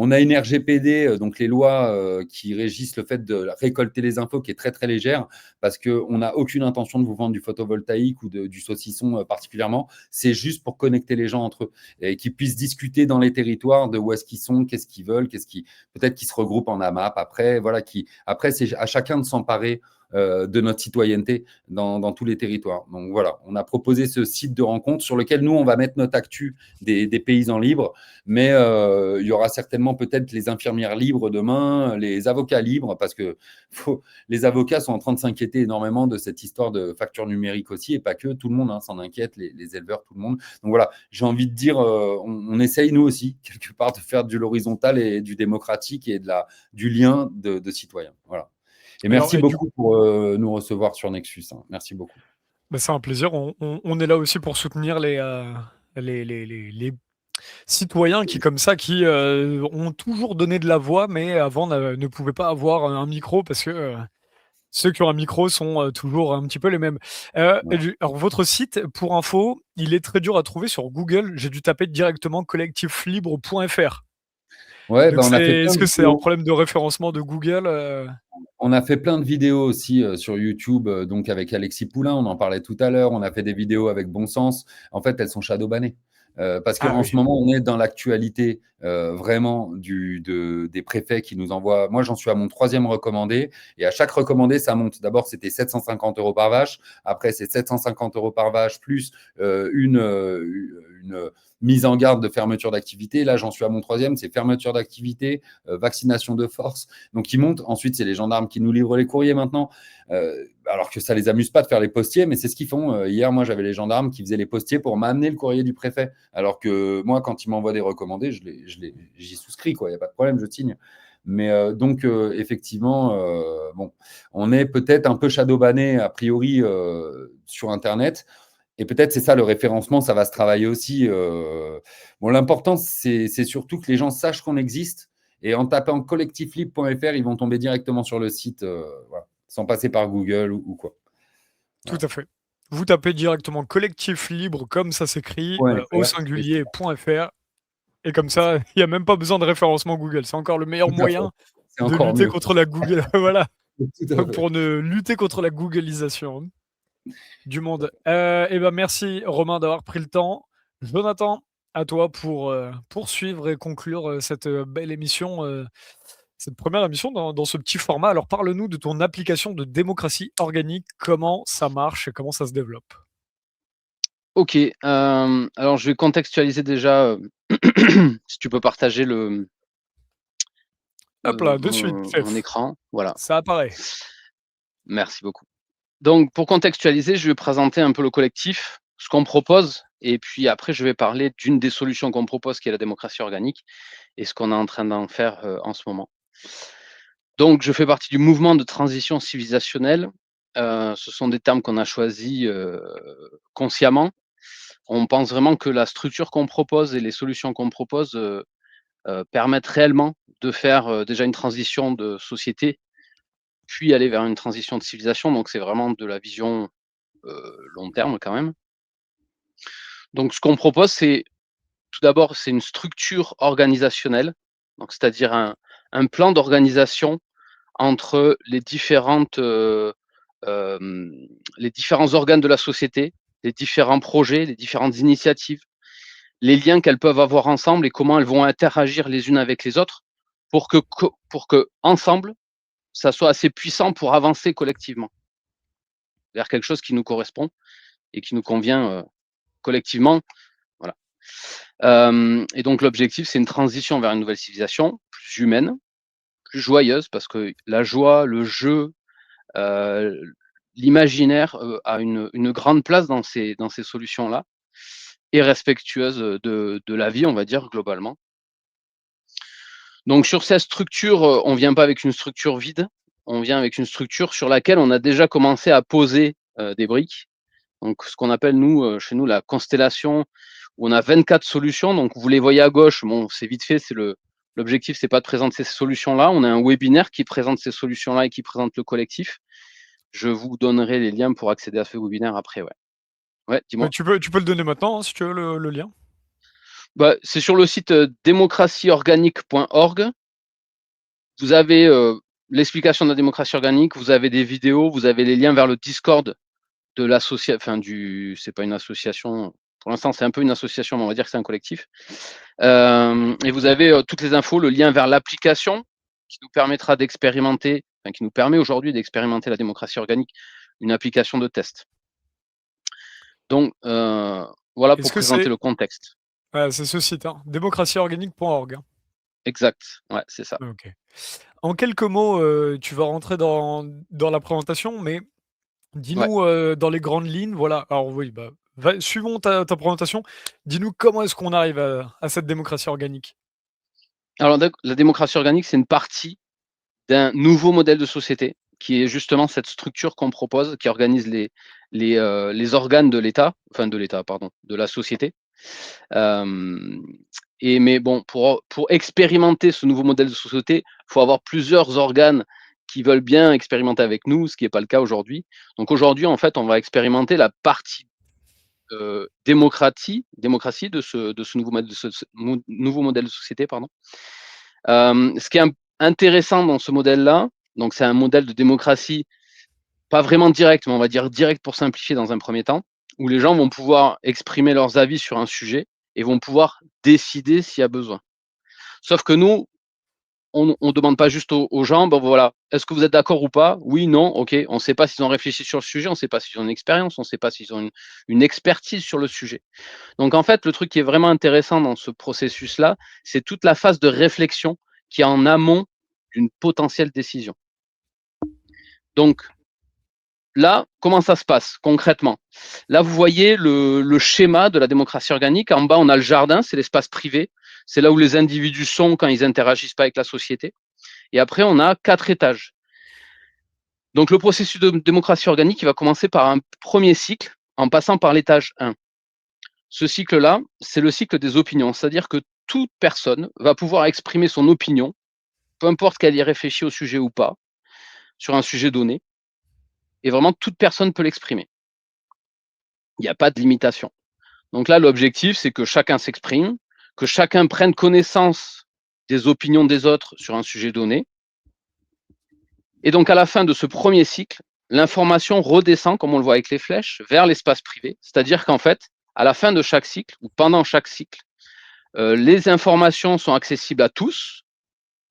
On a une RGPD, donc les lois qui régissent le fait de récolter les infos, qui est très très légère, parce qu'on n'a aucune intention de vous vendre du photovoltaïque ou du saucisson particulièrement. C'est juste pour connecter les gens entre eux et qu'ils puissent discuter dans les territoires de où est-ce qu'ils sont, qu'est-ce qu'ils veulent, peut-être qu'ils se regroupent en AMAP après. Voilà, après, c'est à chacun de s'emparer de notre citoyenneté dans tous les territoires. Donc voilà, on a proposé ce site de rencontre sur lequel nous, on va mettre notre actu des paysans libres, mais il y aura certainement peut-être les infirmières libres demain, les avocats libres, parce que les avocats sont en train de s'inquiéter énormément de cette histoire de facture numérique aussi, et pas que, tout le monde s'en inquiète, les éleveurs, tout le monde. Donc voilà, j'ai envie de dire, on essaye nous aussi, quelque part, de faire de l'horizontal et du démocratique et du lien de citoyens. Voilà. Et Alors, merci et du beaucoup pour nous recevoir sur Nexus. Merci beaucoup. bah, c'est un plaisir. On est là aussi pour soutenir les citoyens qui, comme ça, qui ont toujours donné de la voix, mais avant ne pouvaient pas avoir un micro parce que ceux qui ont un micro sont toujours un petit peu les mêmes. Ouais, Alors, votre site, pour info, il est très dur à trouver sur Google. J'ai dû taper directement collectiflibre.fr. ouais Donc, bah, on a fait plein est-ce de que c'est un vidéos. problème de référencement de Google On a fait plein de vidéos aussi sur YouTube, donc avec Alexis Poulain, on en parlait tout à l'heure. On a fait des vidéos avec Bon Sens. En fait, elles sont shadowbannées. Parce Ah qu'en oui. ce moment, on est dans l'actualité vraiment des préfets qui nous envoient. Moi, j'en suis à mon 3e recommandé. Et à chaque recommandé, ça monte. D'abord, c'était 750 € par vache. Après, c'est 750 € par vache, plus une mise en garde de fermeture d'activité. Là, j'en suis à mon 3e, c'est fermeture d'activité, vaccination de force. Donc, ils montent. Ensuite, c'est les gendarmes qui nous livrent les courriers maintenant. Alors que ça les amuse pas de faire les postiers, mais c'est ce qu'ils font. Hier, moi, j'avais les gendarmes qui faisaient les postiers pour m'amener le courrier du préfet. Alors que moi, quand ils m'envoient des recommandés, j'y souscris, quoi. Il n'y a pas de problème, je signe. Mais donc, effectivement, bon, on est peut-être un peu shadowbanné, a priori, sur Internet. Et peut-être c'est ça le référencement, ça va se travailler aussi. Bon, l'important, c'est surtout que les gens sachent qu'on existe. Et en tapant collectiflibre.fr, ils vont tomber directement sur le site, voilà, sans passer par Google ou quoi. Tout Voilà. à fait. Vous tapez directement collectif libre comme ça s'écrit au .fr, et c'est singulier.fr et comme ça, il n'y a même pas besoin de référencement Google. C'est encore le meilleur tout à fait. moyen C'est de encore lutter mieux. contre la Google. Voilà, Tout à fait. pour ne lutter contre la Googleisation du monde. Et ben merci Romain d'avoir pris le temps. Jonathan, à toi pour poursuivre et conclure cette belle émission Cette première émission dans ce petit format. Alors parle-nous de ton application de démocratie organique, comment ça marche et comment ça se développe? OK, alors je vais contextualiser déjà, si tu peux partager Hop là, de suite, mon chef, écran, voilà. ça apparaît. Merci beaucoup. Donc pour contextualiser, je vais présenter un peu le collectif, ce qu'on propose et puis après je vais parler d'une des solutions qu'on propose qui est la démocratie organique et ce qu'on est en train d'en faire, en ce moment. Donc je fais partie du mouvement de transition civilisationnelle. Ce sont des termes qu'on a choisis, consciemment. On pense vraiment que la structure qu'on propose et les solutions qu'on propose, permettent réellement de faire, déjà une transition de société, puis aller vers une transition de civilisation. Donc c'est vraiment de la vision, long terme quand même. Donc ce qu'on propose, c'est tout d'abord, c'est une structure organisationnelle, donc c'est-à-dire un plan d'organisation entre hem, les différents organes de la société, les différents projets, les différentes initiatives, les liens qu'elles peuvent avoir ensemble et comment elles vont interagir les unes avec les autres pour que ensemble, ça soit assez puissant pour avancer collectivement vers quelque chose qui nous correspond et qui nous convient, collectivement, voilà. Et donc l'objectif, c'est une transition vers une nouvelle civilisation, plus humaine, plus joyeuse parce que la joie, le jeu, heu, l'imaginaire, a une grande place dans ces solutions-là et respectueuse, de la vie, on va dire globalement. Donc sur cette structure, on vient pas avec une structure vide, on vient avec une structure sur laquelle on a déjà commencé à poser, des briques. Donc ce qu'on appelle nous, chez nous la constellation, où on a 24 solutions, donc vous les voyez à gauche, bon c'est vite fait, l'objectif c'est pas de présenter ces solutions-là, on a un webinaire qui présente ces solutions-là et qui présente le collectif. Je vous donnerai les liens pour accéder à ce webinaire après, ouais. Ouais, Bah, dis-moi? tu peux le donner maintenant, hein, si tu veux le lien. Bah, c'est sur le site, démocratieorganique.org. Vous avez, l'explication de la démocratie organique, vous avez des vidéos, vous avez les liens vers le Discord de c'est pas une association, pour l'instant, c'est un peu une association, mais on va dire que c'est un collectif. Et vous avez, toutes les infos, le lien vers l'application qui nous permettra d'expérimenter, enfin qui nous permet aujourd'hui d'expérimenter la démocratie organique, une application de test. Donc, voilà pour Est-ce que présenter c'est le contexte. c'est ce site, hein, démocratieorganique.org, hein? Exact, ouais, c'est ça. OK. En quelques mots, tu vas rentrer dans la présentation, mais Ouais. dis-nous, dans les grandes lignes, voilà, alors oui, bah, suivons ta présentation. Dis-nous comment est-ce qu'on arrive à cette démocratie organique? Alors la démocratie organique, c'est une partie d'un nouveau modèle de société qui est justement cette structure qu'on propose, qui organise les organes de l'État, enfin de l'État, pardon, de la société. Hem mais bon, pour expérimenter ce nouveau modèle de société, il faut avoir plusieurs organes qui veulent bien expérimenter avec nous, ce qui est pas le cas aujourd'hui. Donc aujourd'hui, en fait, on va expérimenter la partie, démocratie de ce nouveau modèle de société, pardon. Ce qui est intéressant dans ce modèle-là, donc c'est un modèle de démocratie pas vraiment direct, mais on va dire direct pour simplifier dans un premier temps, où les gens vont pouvoir exprimer leurs avis sur un sujet et vont pouvoir décider s'il y a besoin. Sauf que nous, on demande pas juste aux gens, ben voilà, est-ce que vous êtes d'accord ou pas? Oui, non, OK. On ne sait pas s'ils ont réfléchi sur le sujet, on ne sait pas s'ils ont une expérience, on ne sait pas s'ils ont une expertise sur le sujet. Donc en fait, le truc qui est vraiment intéressant dans ce processus-là, c'est toute la phase de réflexion qui est en amont d'une potentielle décision. Donc là, comment ça se passe concrètement? Là, vous voyez le schéma de la démocratie organique. En bas, on a le jardin, c'est l'espace privé. C'est là où les individus sont quand ils interagissent pas avec la société. Et après, on a 4 étages. Donc le processus de démocratie organique, il va commencer par un premier cycle en passant par l'étage 1. Ce cycle-là, c'est le cycle des opinions. C'est-à-dire que toute personne va pouvoir exprimer son opinion, peu importe qu'elle y ait réfléchi au sujet ou pas, sur un sujet donné. Et vraiment, toute personne peut l'exprimer. Il n'y a pas de limitation. Donc là, l'objectif, c'est que chacun s'exprime, que chacun prenne connaissance des opinions des autres sur un sujet donné. Et donc, à la fin de ce premier cycle, l'information redescend, comme on le voit avec les flèches, vers l'espace privé. C'est-à-dire qu'en fait, à la fin de chaque cycle, ou pendant chaque cycle, les informations sont accessibles à tous,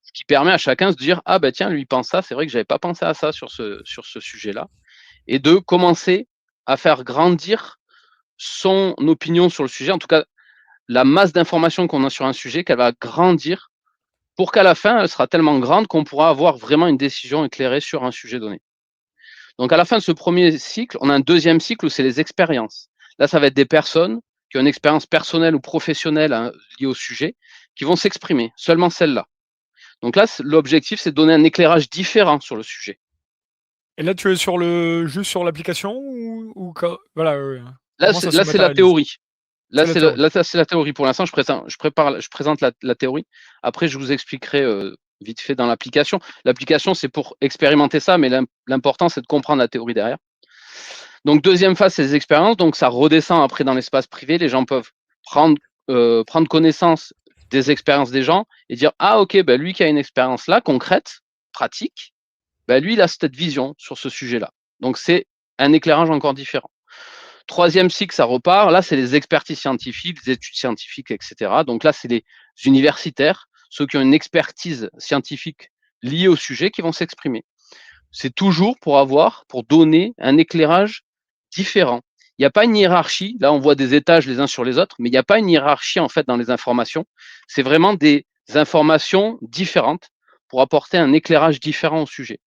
ce qui permet à chacun de se dire, ah ben tiens, lui il pense ça, c'est vrai que j'avais pas pensé à ça sur ce sujet-là, et de commencer à faire grandir son opinion sur le sujet, en tout cas la masse d'informations qu'on a sur un sujet, qu'elle va grandir pour qu'à la fin, elle sera tellement grande qu'on pourra avoir vraiment une décision éclairée sur un sujet donné. Donc à la fin de ce premier cycle, on a un deuxième cycle où c'est les expériences. Là, ça va être des personnes qui ont une expérience personnelle ou professionnelle liée au sujet, qui vont s'exprimer, seulement celles-là. Donc là, l'objectif, c'est de donner un éclairage différent sur le sujet. Et là, tu es juste sur l'application voilà, Là, comment ça se c'est la matérialise? théorie. Là, C'est la théorie. c'est la théorie. Pour l'instant, je présente la théorie. Après, je vous expliquerai vite fait dans l'application. L'application, c'est pour expérimenter ça, mais l'important, c'est de comprendre la théorie derrière. Donc, deuxième phase, c'est les expériences. Donc, ça redescend après dans l'espace privé. Les gens peuvent prendre connaissance des expériences des gens et dire, ah, ok, ben, lui qui a une expérience là, concrète, pratique, ben, lui, il a cette vision sur ce sujet-là. Donc, c'est un éclairage encore différent. Troisième cycle, ça repart. Là, c'est les expertises scientifiques, les études scientifiques, etc. Donc là, c'est les universitaires, ceux qui ont une expertise scientifique liée au sujet, qui vont s'exprimer. C'est toujours pour donner un éclairage différent. Il n'y a pas une hiérarchie. Là, on voit des étages les uns sur les autres, mais il n'y a pas une hiérarchie, en fait, dans les informations. C'est vraiment des informations différentes pour apporter un éclairage différent au sujet.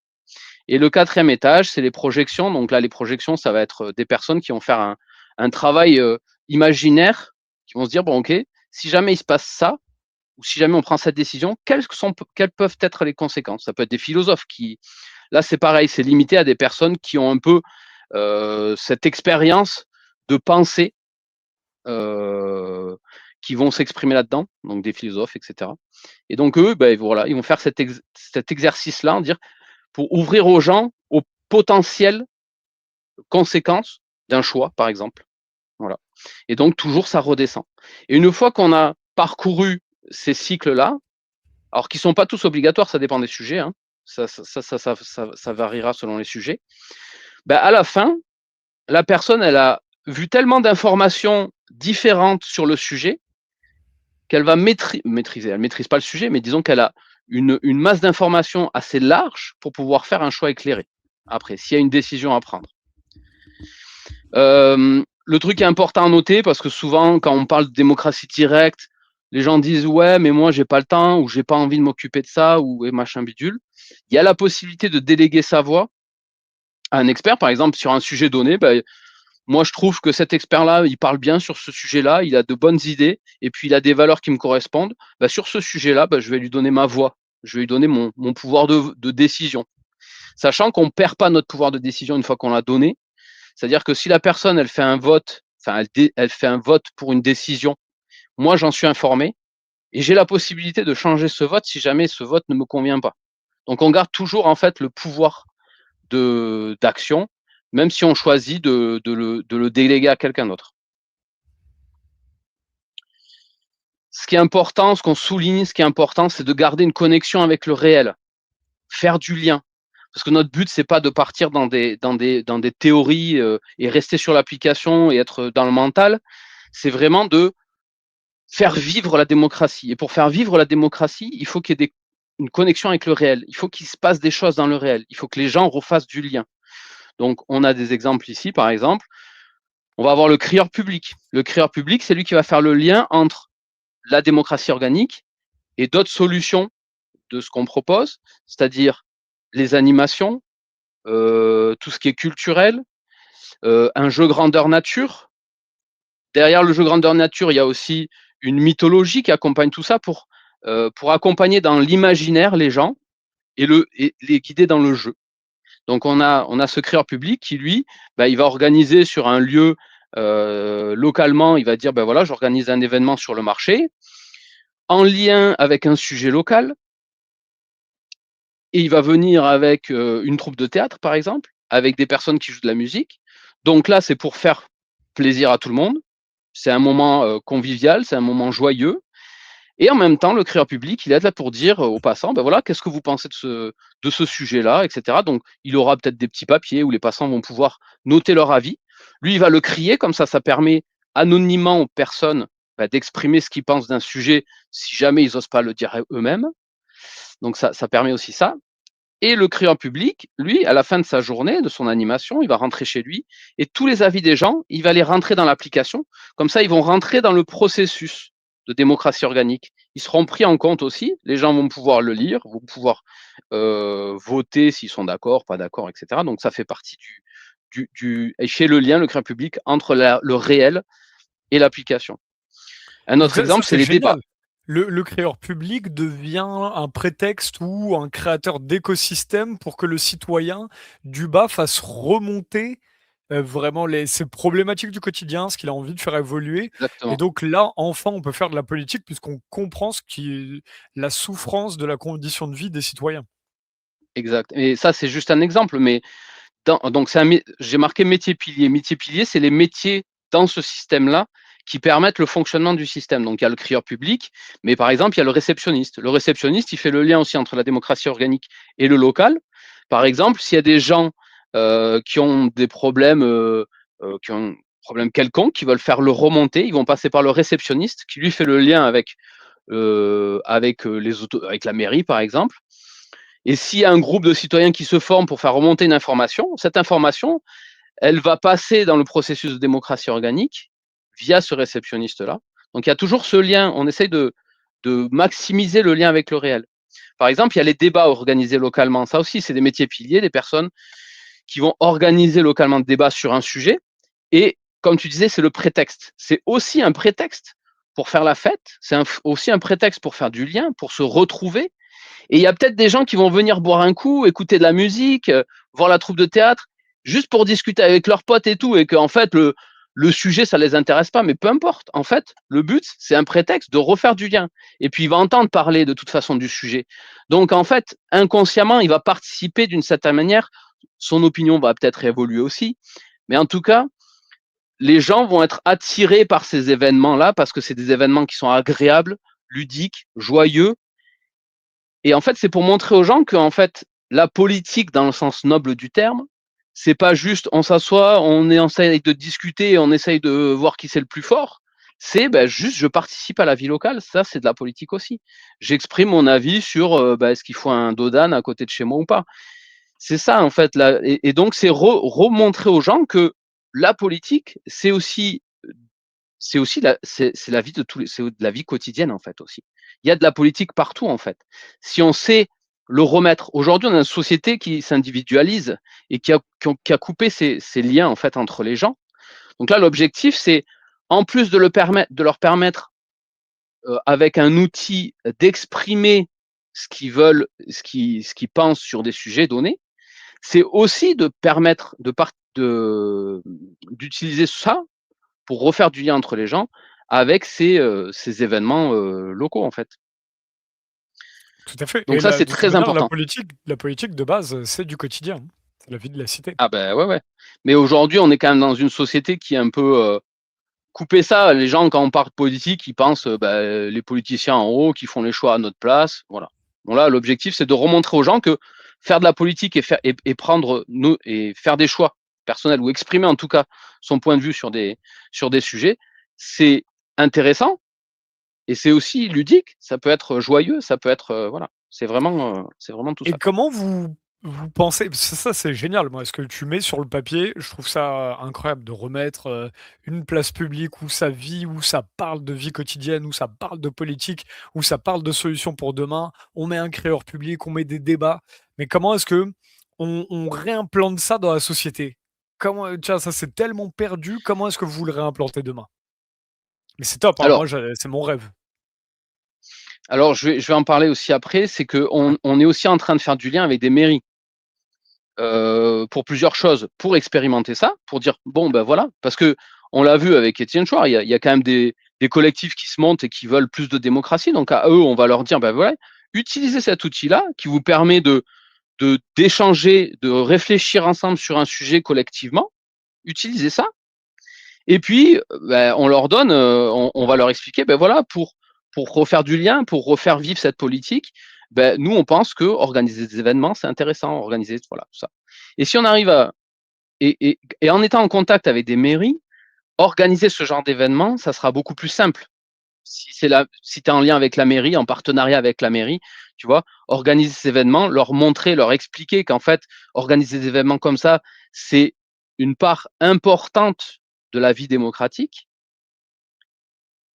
Et le quatrième étage, c'est les projections. Donc là, les projections, ça va être des personnes qui vont faire un travail imaginaire, qui vont se dire, bon, ok, si jamais il se passe ça, ou si jamais on prend cette décision, quelles peuvent être les conséquences? Ça peut être des philosophes qui, là, c'est pareil, c'est limité à des personnes qui ont un peu cette expérience de pensée, qui vont s'exprimer là-dedans, donc des philosophes, etc. Et donc eux, ben, voilà, ils vont faire cet exercice-là, en dire, pour ouvrir aux gens aux potentielles conséquences d'un choix, par exemple. Voilà. Et donc, toujours, ça redescend. Et une fois qu'on a parcouru ces cycles-là, alors qui ne sont pas tous obligatoires, ça dépend des sujets, hein, ça variera selon les sujets, ben, à la fin, la personne, elle a vu tellement d'informations différentes sur le sujet qu'elle va maîtriser. Elle ne maîtrise pas le sujet, mais disons qu'elle a une masse d'informations assez large pour pouvoir faire un choix éclairé. Après, s'il y a une décision à prendre. Le truc qui est important à noter, parce que souvent, quand on parle de démocratie directe, les gens disent ouais, mais moi j'ai pas le temps, ou j'ai pas envie de m'occuper de ça, ou machin bidule. Il y a la possibilité de déléguer sa voix à un expert, par exemple, sur un sujet donné. Ben, moi, je trouve que cet expert-là, il parle bien sur ce sujet-là, il a de bonnes idées, et puis il a des valeurs qui me correspondent. Ben, sur ce sujet-là, ben, je vais lui donner ma voix, je vais lui donner mon pouvoir de décision. Sachant qu'on ne perd pas notre pouvoir de décision une fois qu'on l'a donné. C'est-à-dire que si la personne, elle fait un vote, enfin, elle fait un vote pour une décision, moi, j'en suis informé, et j'ai la possibilité de changer ce vote si jamais ce vote ne me convient pas. Donc, on garde toujours, en fait, le pouvoir d'action, même si on choisit de le déléguer à quelqu'un d'autre. Ce qui est important, ce qu'on souligne, ce qui est important, c'est de garder une connexion avec le réel, faire du lien. Parce que notre but, c'est pas de partir dans des théories et rester sur l'application et être dans le mental. C'est vraiment de faire vivre la démocratie. Et pour faire vivre la démocratie, il faut qu'il y ait une connexion avec le réel. Il faut qu'il se passe des choses dans le réel. Il faut que les gens refassent du lien. Donc, on a des exemples ici, par exemple. On va avoir le crieur public. Le crieur public, c'est lui qui va faire le lien entre la démocratie organique et d'autres solutions de ce qu'on propose, c'est-à-dire les animations, tout ce qui est culturel, un jeu grandeur nature. Derrière le jeu grandeur nature, il y a aussi une mythologie qui accompagne tout ça pour accompagner dans l'imaginaire les gens et les guider dans le jeu. Donc on a ce créateur public qui, lui, il va organiser sur un lieu localement, il va dire, voilà, j'organise un événement sur le marché, en lien avec un sujet local, et il va venir avec une troupe de théâtre, par exemple, avec des personnes qui jouent de la musique. Donc là, c'est pour faire plaisir à tout le monde. C'est un moment convivial, c'est un moment joyeux. Et en même temps, le créateur public, il est là pour dire aux passants, voilà, qu'est-ce que vous pensez de ce sujet-là, etc. Donc, il aura peut-être des petits papiers où les passants vont pouvoir noter leur avis. Lui, il va le crier, comme ça permet anonymement aux personnes d'exprimer ce qu'ils pensent d'un sujet si jamais ils n'osent pas le dire eux-mêmes. Donc ça permet aussi ça. Et le crieur public, lui, à la fin de sa journée, de son animation, il va rentrer chez lui et tous les avis des gens, il va les rentrer dans l'application. Comme ça, ils vont rentrer dans le processus de démocratie organique. Ils seront pris en compte aussi. Les gens vont pouvoir le lire, vont pouvoir voter s'ils sont d'accord, pas d'accord, etc. Donc ça fait partie et fait le lien, le crieur public, entre le réel et l'application. Un autre Ça, exemple, c'est c'est les débats. génial. Le créateur public devient un prétexte ou un créateur d'écosystème pour que le citoyen du bas fasse remonter vraiment ces problématiques du quotidien, ce qu'il a envie de faire évoluer. Et Exactement. donc là, enfin, on peut faire de la politique puisqu'on comprend ce qui est la souffrance de la condition de vie des citoyens. Exact. Et ça, c'est juste un exemple, mais donc j'ai marqué métier pilier. Métier pilier, c'est les métiers dans ce système-là qui permettent le fonctionnement du système. Donc il y a le crieur public, mais par exemple, il y a le réceptionniste. Le réceptionniste, il fait le lien aussi entre la démocratie organique et le local. Par exemple, s'il y a des gens qui ont des problèmes, qui ont un problème quelconque, qui veulent faire le remonter, ils vont passer par le réceptionniste qui lui fait le lien avec, avec la mairie, par exemple. Et s'il y a un groupe de citoyens qui se forment pour faire remonter une information, cette information, elle va passer dans le processus de démocratie organique via ce réceptionniste-là. Donc il y a toujours ce lien, on essaye de maximiser le lien avec le réel. Par exemple, il y a les débats organisés localement. Ça aussi, c'est des métiers piliers, des personnes qui vont organiser localement des débats sur un sujet. Et comme tu disais, c'est le prétexte. C'est aussi un prétexte pour faire la fête, c'est aussi un prétexte pour faire du lien, pour se retrouver. Et il y a peut-être des gens qui vont venir boire un coup, écouter de la musique, voir la troupe de théâtre, juste pour discuter avec leurs potes et tout, et qu'en fait, le sujet, ça les intéresse pas, mais peu importe. En fait, le but, c'est un prétexte de refaire du lien. Et puis, il va entendre parler de toute façon du sujet. Donc, en fait, inconsciemment, il va participer d'une certaine manière. Son opinion va peut-être évoluer aussi. Mais en tout cas, les gens vont être attirés par ces événements-là parce que c'est des événements qui sont agréables, ludiques, joyeux. Et en fait, c'est pour montrer aux gens que, en fait, la politique, dans le sens noble du terme, c'est pas juste on s'assoit, on essaye de discuter, on essaye de voir qui c'est le plus fort. C'est juste je participe à la vie locale. Ça, c'est de la politique aussi. J'exprime mon avis sur est-ce qu'il faut un dodan à côté de chez moi ou pas. C'est ça, en fait. Là. Et donc, c'est remontrer aux gens que la politique, c'est aussi c'est la vie de c'est de la vie quotidienne en fait aussi. Il y a de la politique partout en fait. Si on sait le remettre, aujourd'hui on a une société qui s'individualise et qui a coupé ces liens en fait entre les gens. Donc là l'objectif c'est en plus de leur permettre avec un outil d'exprimer ce qu'ils veulent, ce qu'ils pensent sur des sujets donnés, c'est aussi de permettre d'utiliser ça pour refaire du lien entre les gens avec ces événements locaux, en fait. Tout à fait. Et Donc ça, là, c'est de toute très manière, important. la politique de base, c'est du quotidien, hein. C'est la vie de la cité. Ah ben ouais, ouais. Mais aujourd'hui, on est quand même dans une société qui est un peu coupée ça. Les gens, quand on parle politique, ils pensent les politiciens en haut qui font les choix à notre place. Voilà. Bon là, l'objectif, c'est de remontrer aux gens que faire de la politique et prendre et faire des choix personnels ou exprimer en tout cas son point de vue sur des sujets, c'est intéressant. Et c'est aussi ludique, ça peut être joyeux, ça peut être, voilà, c'est vraiment tout Et ça. comment vous pensez parce que ça, c'est génial, moi, ce que tu mets sur le papier, je trouve ça incroyable de remettre, une place publique où ça vit, où ça parle de vie quotidienne, où ça parle de politique, où ça parle de solutions pour demain. On met un créateur public, on met des débats. Mais comment est-ce qu'on réimplante ça dans la société? Comment, tiens, ça c'est tellement perdu, comment est-ce que vous le réimplantez demain? Mais c'est top, hein, Alors moi, c'est mon rêve. alors je vais en parler aussi après, c'est qu'on est aussi en train de faire du lien avec des mairies, pour plusieurs choses. Pour expérimenter ça, pour dire: «Bon, ben, voilà», parce qu'on l'a vu avec Étienne Chouard, il y a quand même des collectifs qui se montent et qui veulent plus de démocratie, donc à eux, on va leur dire: «Ben, voilà, utilisez cet outil-là qui vous permet d'échanger, de réfléchir ensemble sur un sujet collectivement, utilisez ça». Et puis, on leur donne, on va leur expliquer, voilà, pour refaire du lien, pour refaire vivre cette politique, nous, on pense que organiser des événements, c'est intéressant, organiser, voilà, tout ça. Et si on arrive à et en étant en contact avec des mairies, organiser ce genre d'événement, ça sera beaucoup plus simple. si tu es en lien avec la mairie, en partenariat avec la mairie, tu vois, organiser ces événements, leur montrer, leur expliquer qu'en fait, organiser des événements comme ça, c'est une part importante de la vie démocratique,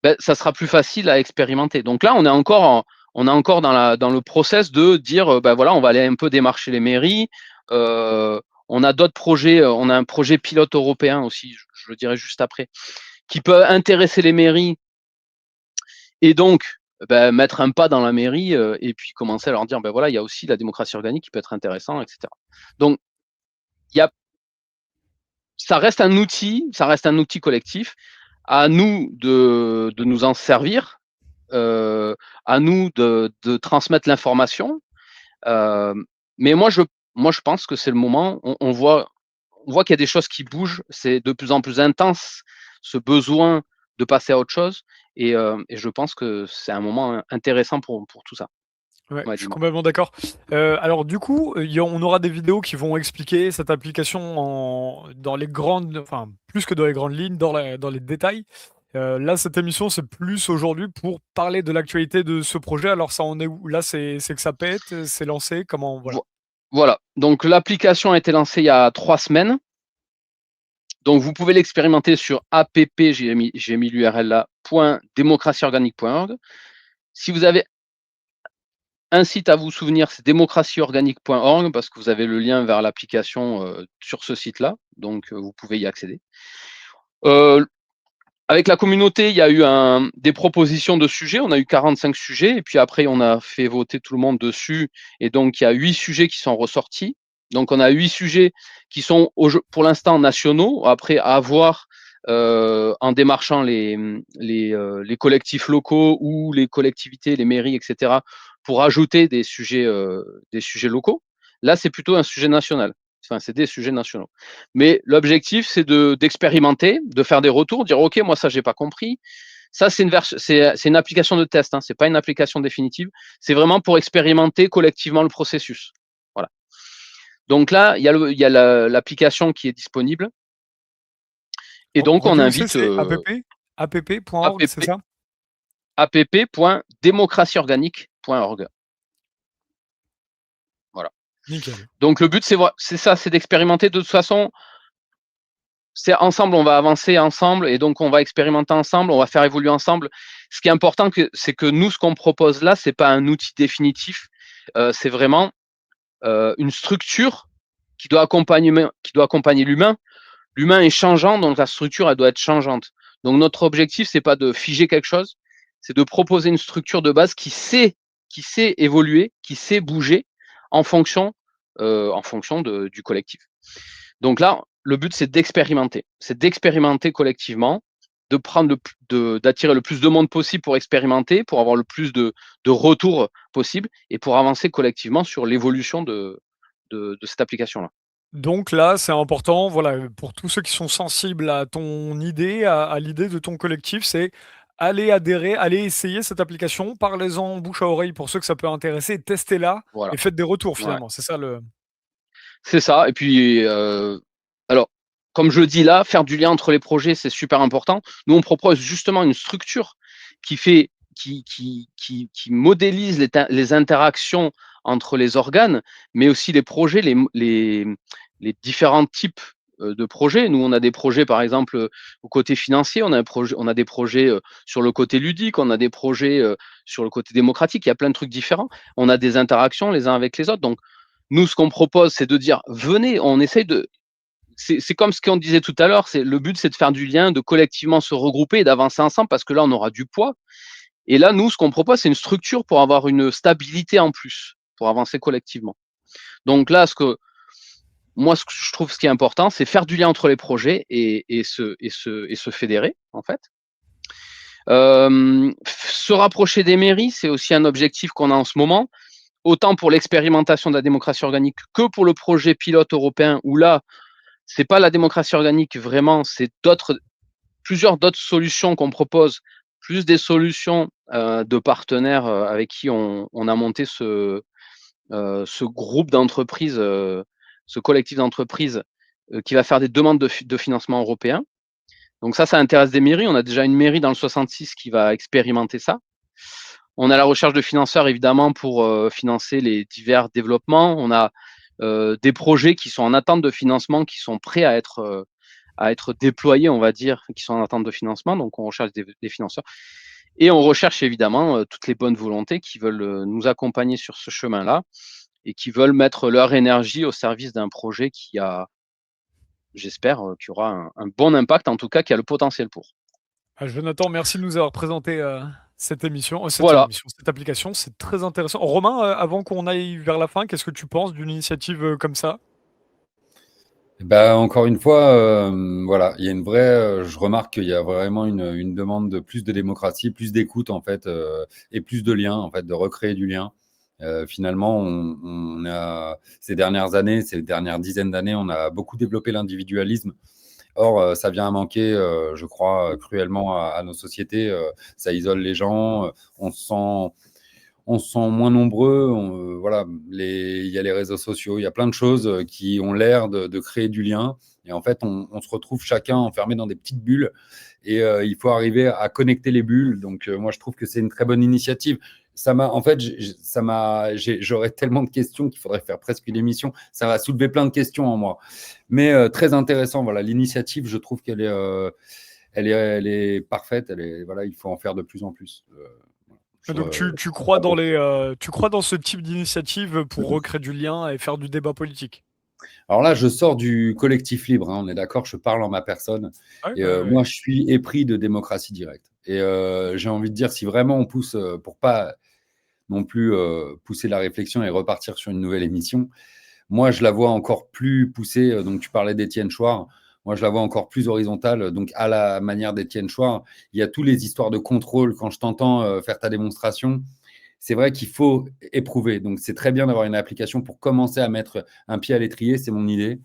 ben, ça sera plus facile à expérimenter. Donc là, on est encore dans le process de dire, ben voilà, on va aller un peu démarcher les mairies. On a d'autres projets, on a un projet pilote européen aussi, je le dirai juste après, qui peut intéresser les mairies et donc ben, mettre un pas dans la mairie et puis commencer à leur dire, ben voilà, il y a aussi la démocratie organique qui peut être intéressant, etc. Donc, ça reste un outil collectif. À nous de nous en servir, à nous de transmettre l'information. Mais moi, je pense que c'est le moment. On voit qu'il y a des choses qui bougent. C'est de plus en plus intense, ce besoin de passer à autre chose. Et je pense que c'est un moment intéressant pour tout ça. Ouais, Ouais, je suis dis-moi. complètement d'accord. Alors du coup, on aura des vidéos qui vont expliquer cette application dans les grandes, enfin plus que dans les grandes lignes, dans les détails. Là, cette émission, c'est plus aujourd'hui pour parler de l'actualité de ce projet. Alors ça en est où? Là, c'est que ça pète, c'est lancé, comment, voilà. Voilà. Donc l'application a été lancée il y a 3 semaines. Donc vous pouvez l'expérimenter sur app, j'ai mis l'URL là, .démocratieorganique.org. Si vous avez un site à vous souvenir, c'est démocratieorganique.org parce que vous avez le lien vers l'application sur ce site-là, donc vous pouvez y accéder. Avec la communauté, il y a eu des propositions de sujets, on a eu 45 sujets, et puis après on a fait voter tout le monde dessus, et donc il y a 8 sujets qui sont ressortis. Donc on a 8 sujets qui sont pour l'instant nationaux, après à voir en démarchant les collectifs locaux ou les collectivités, les mairies, etc., pour ajouter des sujets locaux. Là, c'est plutôt un sujet national. Enfin, c'est des sujets nationaux. Mais l'objectif, c'est d'expérimenter, de faire des retours, dire OK, moi ça j'ai pas compris. Ça c'est une application de test, hein, c'est pas une application définitive. C'est vraiment pour expérimenter collectivement le processus. Voilà. Donc là, il y a l'application qui est disponible. Et donc on Redis, invite c'est app.org, c'est ça? app.démocratieorganique.org. Voilà. Nickel. Donc le but c'est ça, c'est d'expérimenter. De toute façon, c'est ensemble, on va avancer ensemble et donc on va expérimenter ensemble, on va faire évoluer ensemble. Ce qui est important, c'est que nous, ce qu'on propose là, c'est pas un outil définitif, c'est vraiment une structure qui doit accompagner l'humain. L'humain est changeant, donc la structure, elle doit être changeante. Donc notre objectif, c'est pas de figer quelque chose, c'est de proposer une structure de base qui sait évoluer, qui sait bouger en fonction du collectif. Donc là, le but, c'est d'expérimenter collectivement, d'attirer le plus de monde possible pour expérimenter, pour avoir le plus de retours possible et pour avancer collectivement sur l'évolution de cette application-là. Donc là, c'est important, voilà, pour tous ceux qui sont sensibles à ton idée, à l'idée de ton collectif, c'est aller adhérer, aller essayer cette application, parlez-en bouche à oreille pour ceux que ça peut intéresser, testez-la Voilà. et faites des retours Ouais. finalement. C'est ça le. C'est ça. Et puis, alors, comme je le dis là, faire du lien entre les projets, c'est super important. Nous, on propose justement une structure qui modélise les interactions entre les organes, mais aussi les projets, les différents types de projets. Nous, on a des projets, par exemple, au côté financier, on a des projets sur le côté ludique, on a des projets sur le côté démocratique. Il y a plein de trucs différents. On a des interactions les uns avec les autres. Donc, nous, ce qu'on propose, c'est de dire, venez, on essaye de. C'est comme ce qu'on disait tout à l'heure, le but, c'est de faire du lien, de collectivement se regrouper et d'avancer ensemble parce que là, on aura du poids. Et là, nous, ce qu'on propose, c'est une structure pour avoir une stabilité en plus, pour avancer collectivement. Donc là, ce que je trouve ce qui est important, c'est faire du lien entre les projets et se fédérer, en fait. Se rapprocher des mairies, c'est aussi un objectif qu'on a en ce moment, autant pour l'expérimentation de la démocratie organique que pour le projet pilote européen, où là, c'est pas la démocratie organique vraiment, c'est plusieurs d'autres solutions qu'on propose, plus des solutions de partenaires avec qui on a monté ce groupe d'entreprises, ce collectif d'entreprises qui va faire des demandes de financement européen. Donc ça intéresse des mairies. On a déjà une mairie dans le 66 qui va expérimenter ça. On a la recherche de financeurs, évidemment, pour financer les divers développements. On a des projets qui sont en attente de financement, qui sont prêts à être déployés, on va dire, qui sont en attente de financement. Donc, on recherche des financeurs. Et on recherche, évidemment, toutes les bonnes volontés qui veulent nous accompagner sur ce chemin-là et qui veulent mettre leur énergie au service d'un projet qui a, j'espère, qui aura un bon impact, en tout cas, qui a le potentiel pour. Jonathan, merci de nous avoir présenté cette Voilà. cette application. C'est très intéressant. Romain, avant qu'on aille vers la fin, qu'est-ce que tu penses d'une initiative comme ça? Encore une fois, voilà, il y a une vraie. Je remarque qu'il y a vraiment une demande de plus de démocratie, plus d'écoute en fait, et plus de liens en fait, de recréer du lien. Finalement, on a ces dernières années, ces dernières dizaines d'années, on a beaucoup développé l'individualisme. Or, ça vient à manquer, je crois, cruellement à nos sociétés. Ça isole les gens. On se sent moins nombreux. Voilà, il y a les réseaux sociaux, il y a plein de choses qui ont l'air de créer du lien. Et en fait, on se retrouve chacun enfermé dans des petites bulles. Et il faut arriver à connecter les bulles. Donc, moi, je trouve que c'est une très bonne initiative. En fait, j'aurais tellement de questions qu'il faudrait faire presque une émission. Ça va soulever plein de questions en moi. Mais très intéressant. Voilà, l'initiative, je trouve qu'elle elle est parfaite. Voilà, il faut en faire de plus en plus. Donc tu crois tu crois dans ce type d'initiative pour recréer du lien et faire du débat politique? Alors là, je sors du collectif libre, hein, on est d'accord, je parle en ma personne. Ouais, Et ouais. moi, je suis épris de démocratie directe. Et j'ai envie de dire, si vraiment on pousse, pour pas non plus pousser la réflexion et repartir sur une nouvelle émission, moi, je la vois encore plus poussée. Donc, tu parlais d'Étienne Chouard. Moi, je la vois encore plus horizontale. Donc, à la manière d'Étienne Chouard, il y a toutes les histoires de contrôle. Quand je t'entends faire ta démonstration, c'est vrai qu'il faut éprouver. Donc, c'est très bien d'avoir une application pour commencer à mettre un pied à l'étrier. C'est mon idée.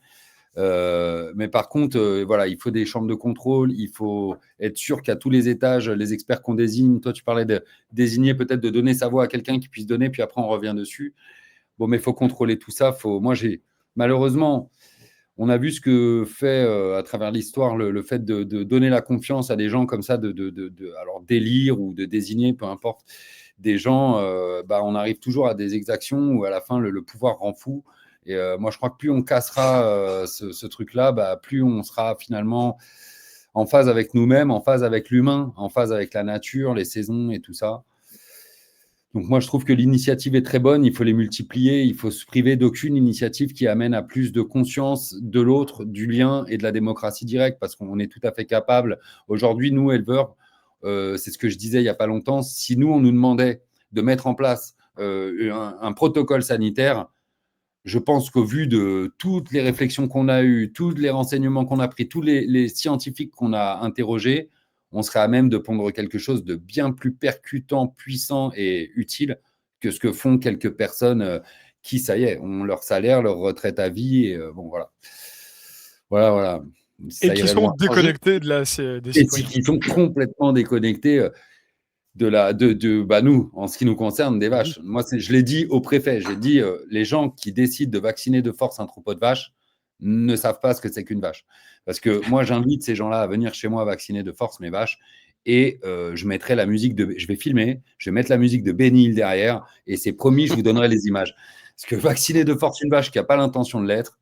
Mais par contre, voilà, il faut des chambres de contrôle. Il faut être sûr qu'à tous les étages, les experts qu'on désigne, toi, tu parlais de désigner, peut-être de donner sa voix à quelqu'un qui puisse donner, puis après, on revient dessus. Bon, mais il faut contrôler tout ça. Moi, malheureusement, on a vu ce que fait à travers l'histoire le fait de donner la confiance à des gens comme ça, alors d'élire ou de désigner, peu importe, des gens. On arrive toujours à des exactions où à la fin, le pouvoir rend fou. Et moi, je crois que plus on cassera ce truc-là, plus on sera finalement en phase avec nous-mêmes, en phase avec l'humain, en phase avec la nature, les saisons et tout ça. Donc moi, je trouve que l'initiative est très bonne, il faut les multiplier, il faut se priver d'aucune initiative qui amène à plus de conscience de l'autre, du lien et de la démocratie directe, parce qu'on est tout à fait capable. Aujourd'hui, nous, éleveurs, c'est ce que je disais il n'y a pas longtemps, si nous, on nous demandait de mettre en place un protocole sanitaire, je pense qu'au vu de toutes les réflexions qu'on a eues, tous les renseignements qu'on a pris, tous les scientifiques qu'on a interrogés, on serait à même de pondre quelque chose de bien plus percutant, puissant et utile que ce que font quelques personnes qui, ça y est, ont leur salaire, leur retraite à vie. Et bon, voilà. Voilà. Et Ça qui irait sont loin. déconnectés des Et citoyens. qui sont complètement déconnectés nous, en ce qui nous concerne, des vaches. Moi, je l'ai dit au préfet, j'ai dit les gens qui décident de vacciner de force un troupeau de vaches ne savent pas ce que c'est qu'une vache. Parce que moi, j'invite ces gens-là à venir chez moi vacciner de force mes vaches et je mettrai la musique je vais filmer, je vais mettre la musique de Benny Hill derrière et c'est promis, je vous donnerai les images. Parce que vacciner de force une vache qui n'a pas l'intention de l'être,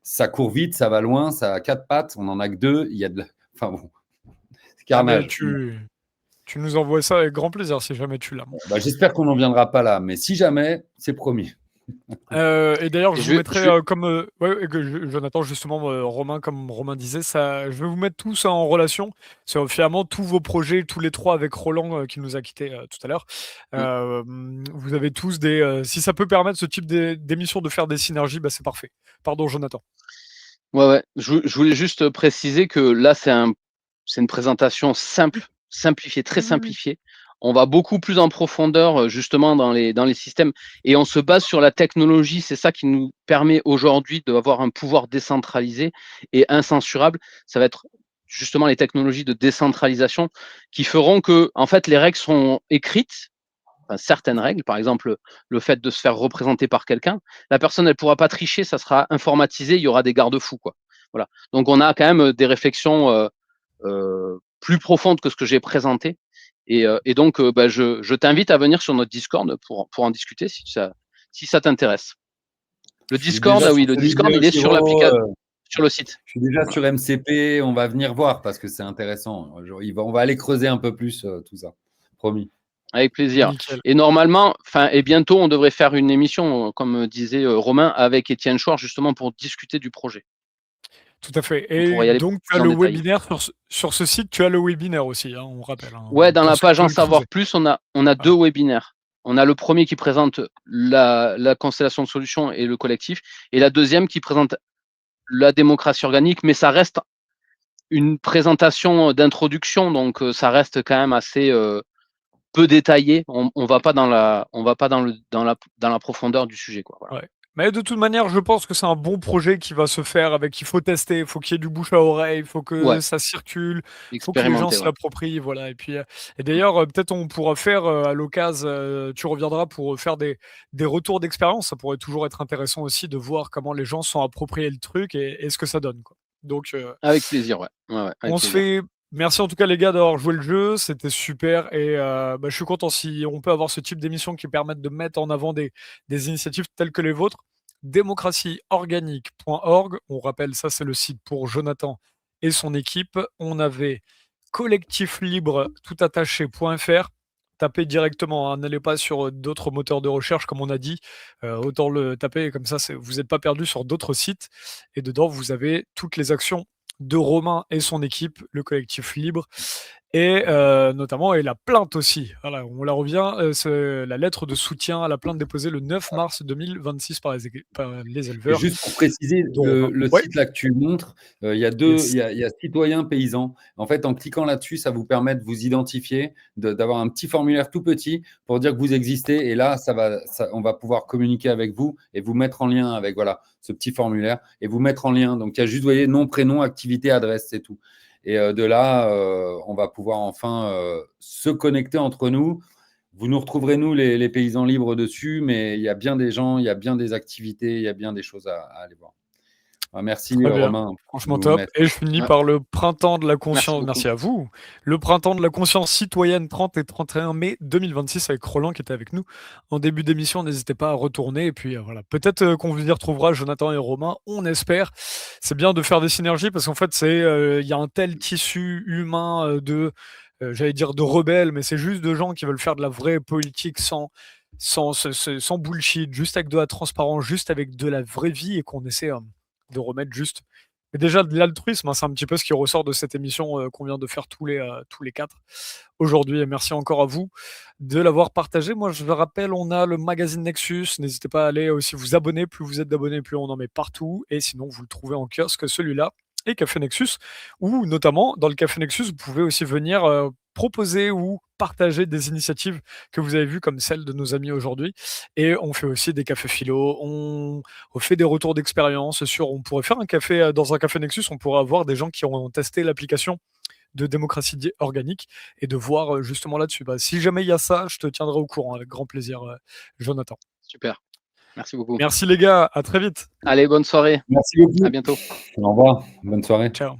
ça court vite, ça va loin, ça a 4 pattes, on n'en a que 2, il y a enfin bon, c'est Mais carnage. tu nous envoies ça avec grand plaisir si jamais tu l'as. J'espère qu'on n'en viendra pas là, mais si jamais, c'est promis. Et d'ailleurs, je vous mettrai Jonathan, justement, Romain, comme Romain disait, je vais vous mettre tous en relation. C'est finalement tous vos projets, tous les trois avec Roland qui nous a quittés tout à l'heure. Vous avez tous si ça peut permettre ce type d'émission de faire des synergies, c'est parfait. Pardon, Jonathan. Ouais. Je voulais juste préciser que là, c'est une présentation simplifiée, très simplifiée. On va beaucoup plus en profondeur justement dans les systèmes et on se base sur la technologie. C'est ça qui nous permet aujourd'hui d'avoir un pouvoir décentralisé et incensurable. Ça va être justement les technologies de décentralisation qui feront que, en fait, les règles sont écrites. Enfin, certaines règles, par exemple le fait de se faire représenter par quelqu'un, la personne elle pourra pas tricher, ça sera informatisé, il y aura des garde-fous quoi. Voilà. Donc on a quand même des réflexions plus profondes que ce que j'ai présenté. Et donc, je t'invite à venir sur notre Discord pour en discuter si ça t'intéresse. Le Je suis Discord, déjà oui, sur le Discord, il est sur Solideo, l'application, sur le site. je suis déjà Voilà. sur MCP, on va venir voir parce que c'est intéressant. On va aller creuser un peu plus tout ça, promis. Avec plaisir. Nickel. Et normalement, et bientôt, on devrait faire une émission, comme disait Romain, avec Étienne Chouard, justement pour discuter du projet. Tout à fait. On Et pourra y aller donc, tu plus as en le détail. webinaire sur ce site, tu as le webinaire aussi, hein, on rappelle. Hein, Ouais, dans pour la ceux qui page En veulent savoir creuser. plus, on a deux webinaires. On a le premier qui présente la constellation de solutions et le collectif, et la deuxième qui présente la démocratie organique, mais ça reste une présentation d'introduction, donc ça reste quand même assez peu détaillé. On va pas dans la profondeur du sujet, quoi. Voilà. Ouais. Mais de toute manière, je pense que c'est un bon projet qui va se faire avec, il faut tester, il faut qu'il y ait du bouche à oreille, il faut que Ouais, ça circule, il faut que les gens expérimenter, se ouais. l'approprient, voilà. Et puis, et d'ailleurs, peut-être on pourra faire à l'occasion, tu reviendras pour faire des retours d'expérience. Ça pourrait toujours être intéressant aussi de voir comment les gens sont appropriés le truc et ce que ça donne, quoi. Donc, Avec plaisir, ouais. Avec on se plaisir. fait. Merci en tout cas les gars d'avoir joué le jeu, c'était super et je suis content si on peut avoir ce type d'émission qui permettent de mettre en avant des initiatives telles que les vôtres. Démocratieorganique.org, on rappelle ça c'est le site pour Jonathan et son équipe. On avait collectiflibre toutattaché.fr. Tapez directement, hein, n'allez pas sur d'autres moteurs de recherche comme on a dit. Autant le taper comme ça, vous n'êtes pas perdu sur d'autres sites. Et dedans, vous avez toutes les actions de Romain et son équipe, le collectif libre, et notamment et la plainte aussi. Voilà, on la revient, c'est la lettre de soutien à la plainte déposée le 9 mars 2026 par les Et éleveurs. juste pour préciser, dont Romain. le Ouais, site là que tu montres, il y a yes. il y a citoyens paysans. En fait, en cliquant là-dessus, ça vous permet de vous identifier, d'avoir un petit formulaire tout petit pour dire que vous existez. Et là, on va pouvoir communiquer avec vous et vous mettre en lien avec voilà, ce petit formulaire et vous mettre en lien. Donc, il y a juste, vous voyez, nom, prénom, activité, adresse, c'est tout. Et de là, on va pouvoir enfin se connecter entre nous. Vous nous retrouverez, nous, les paysans libres dessus, mais il y a bien des gens, il y a bien des activités, il y a bien des choses à aller voir. Merci, Très bien. Romain, pour Franchement nous top. mettre. Et je finis Ouais. par le printemps de la Merci conscience. beaucoup. Merci à vous. Le printemps de la conscience citoyenne 30 et 31 mai 2026 avec Roland qui était avec nous en début d'émission. N'hésitez pas à retourner. Et puis voilà, peut-être qu'on vous y retrouvera, Jonathan et Romain. On espère. C'est bien de faire des synergies parce qu'en fait, il y a un tel tissu humain j'allais dire de rebelles, mais c'est juste de gens qui veulent faire de la vraie politique sans bullshit, juste avec de la transparence, juste avec de la vraie vie et qu'on essaie de remettre juste. Mais déjà, de l'altruisme, hein, c'est un petit peu ce qui ressort de cette émission qu'on vient de faire tous les quatre aujourd'hui. Et merci encore à vous de l'avoir partagé. Moi, je le rappelle, on a le magazine Nexus. N'hésitez pas à aller aussi vous abonner. Plus vous êtes d'abonnés, plus on en met partout. Et sinon, vous le trouvez en kiosque, celui-là et Café Nexus. Ou notamment, dans le Café Nexus, vous pouvez aussi venir proposer ou partager des initiatives que vous avez vues comme celle de nos amis aujourd'hui. Et on fait aussi des cafés philo, on fait des retours d'expérience on pourrait faire un café dans un café Nexus, on pourrait avoir des gens qui ont testé l'application de démocratie organique et de voir justement là-dessus. Bah, si jamais il y a ça, je te tiendrai au courant avec grand plaisir, Jonathan. Super. Merci beaucoup. Merci les gars, à très vite. Allez, bonne soirée. Merci beaucoup. À bientôt. Au revoir. Bonne soirée. Ciao.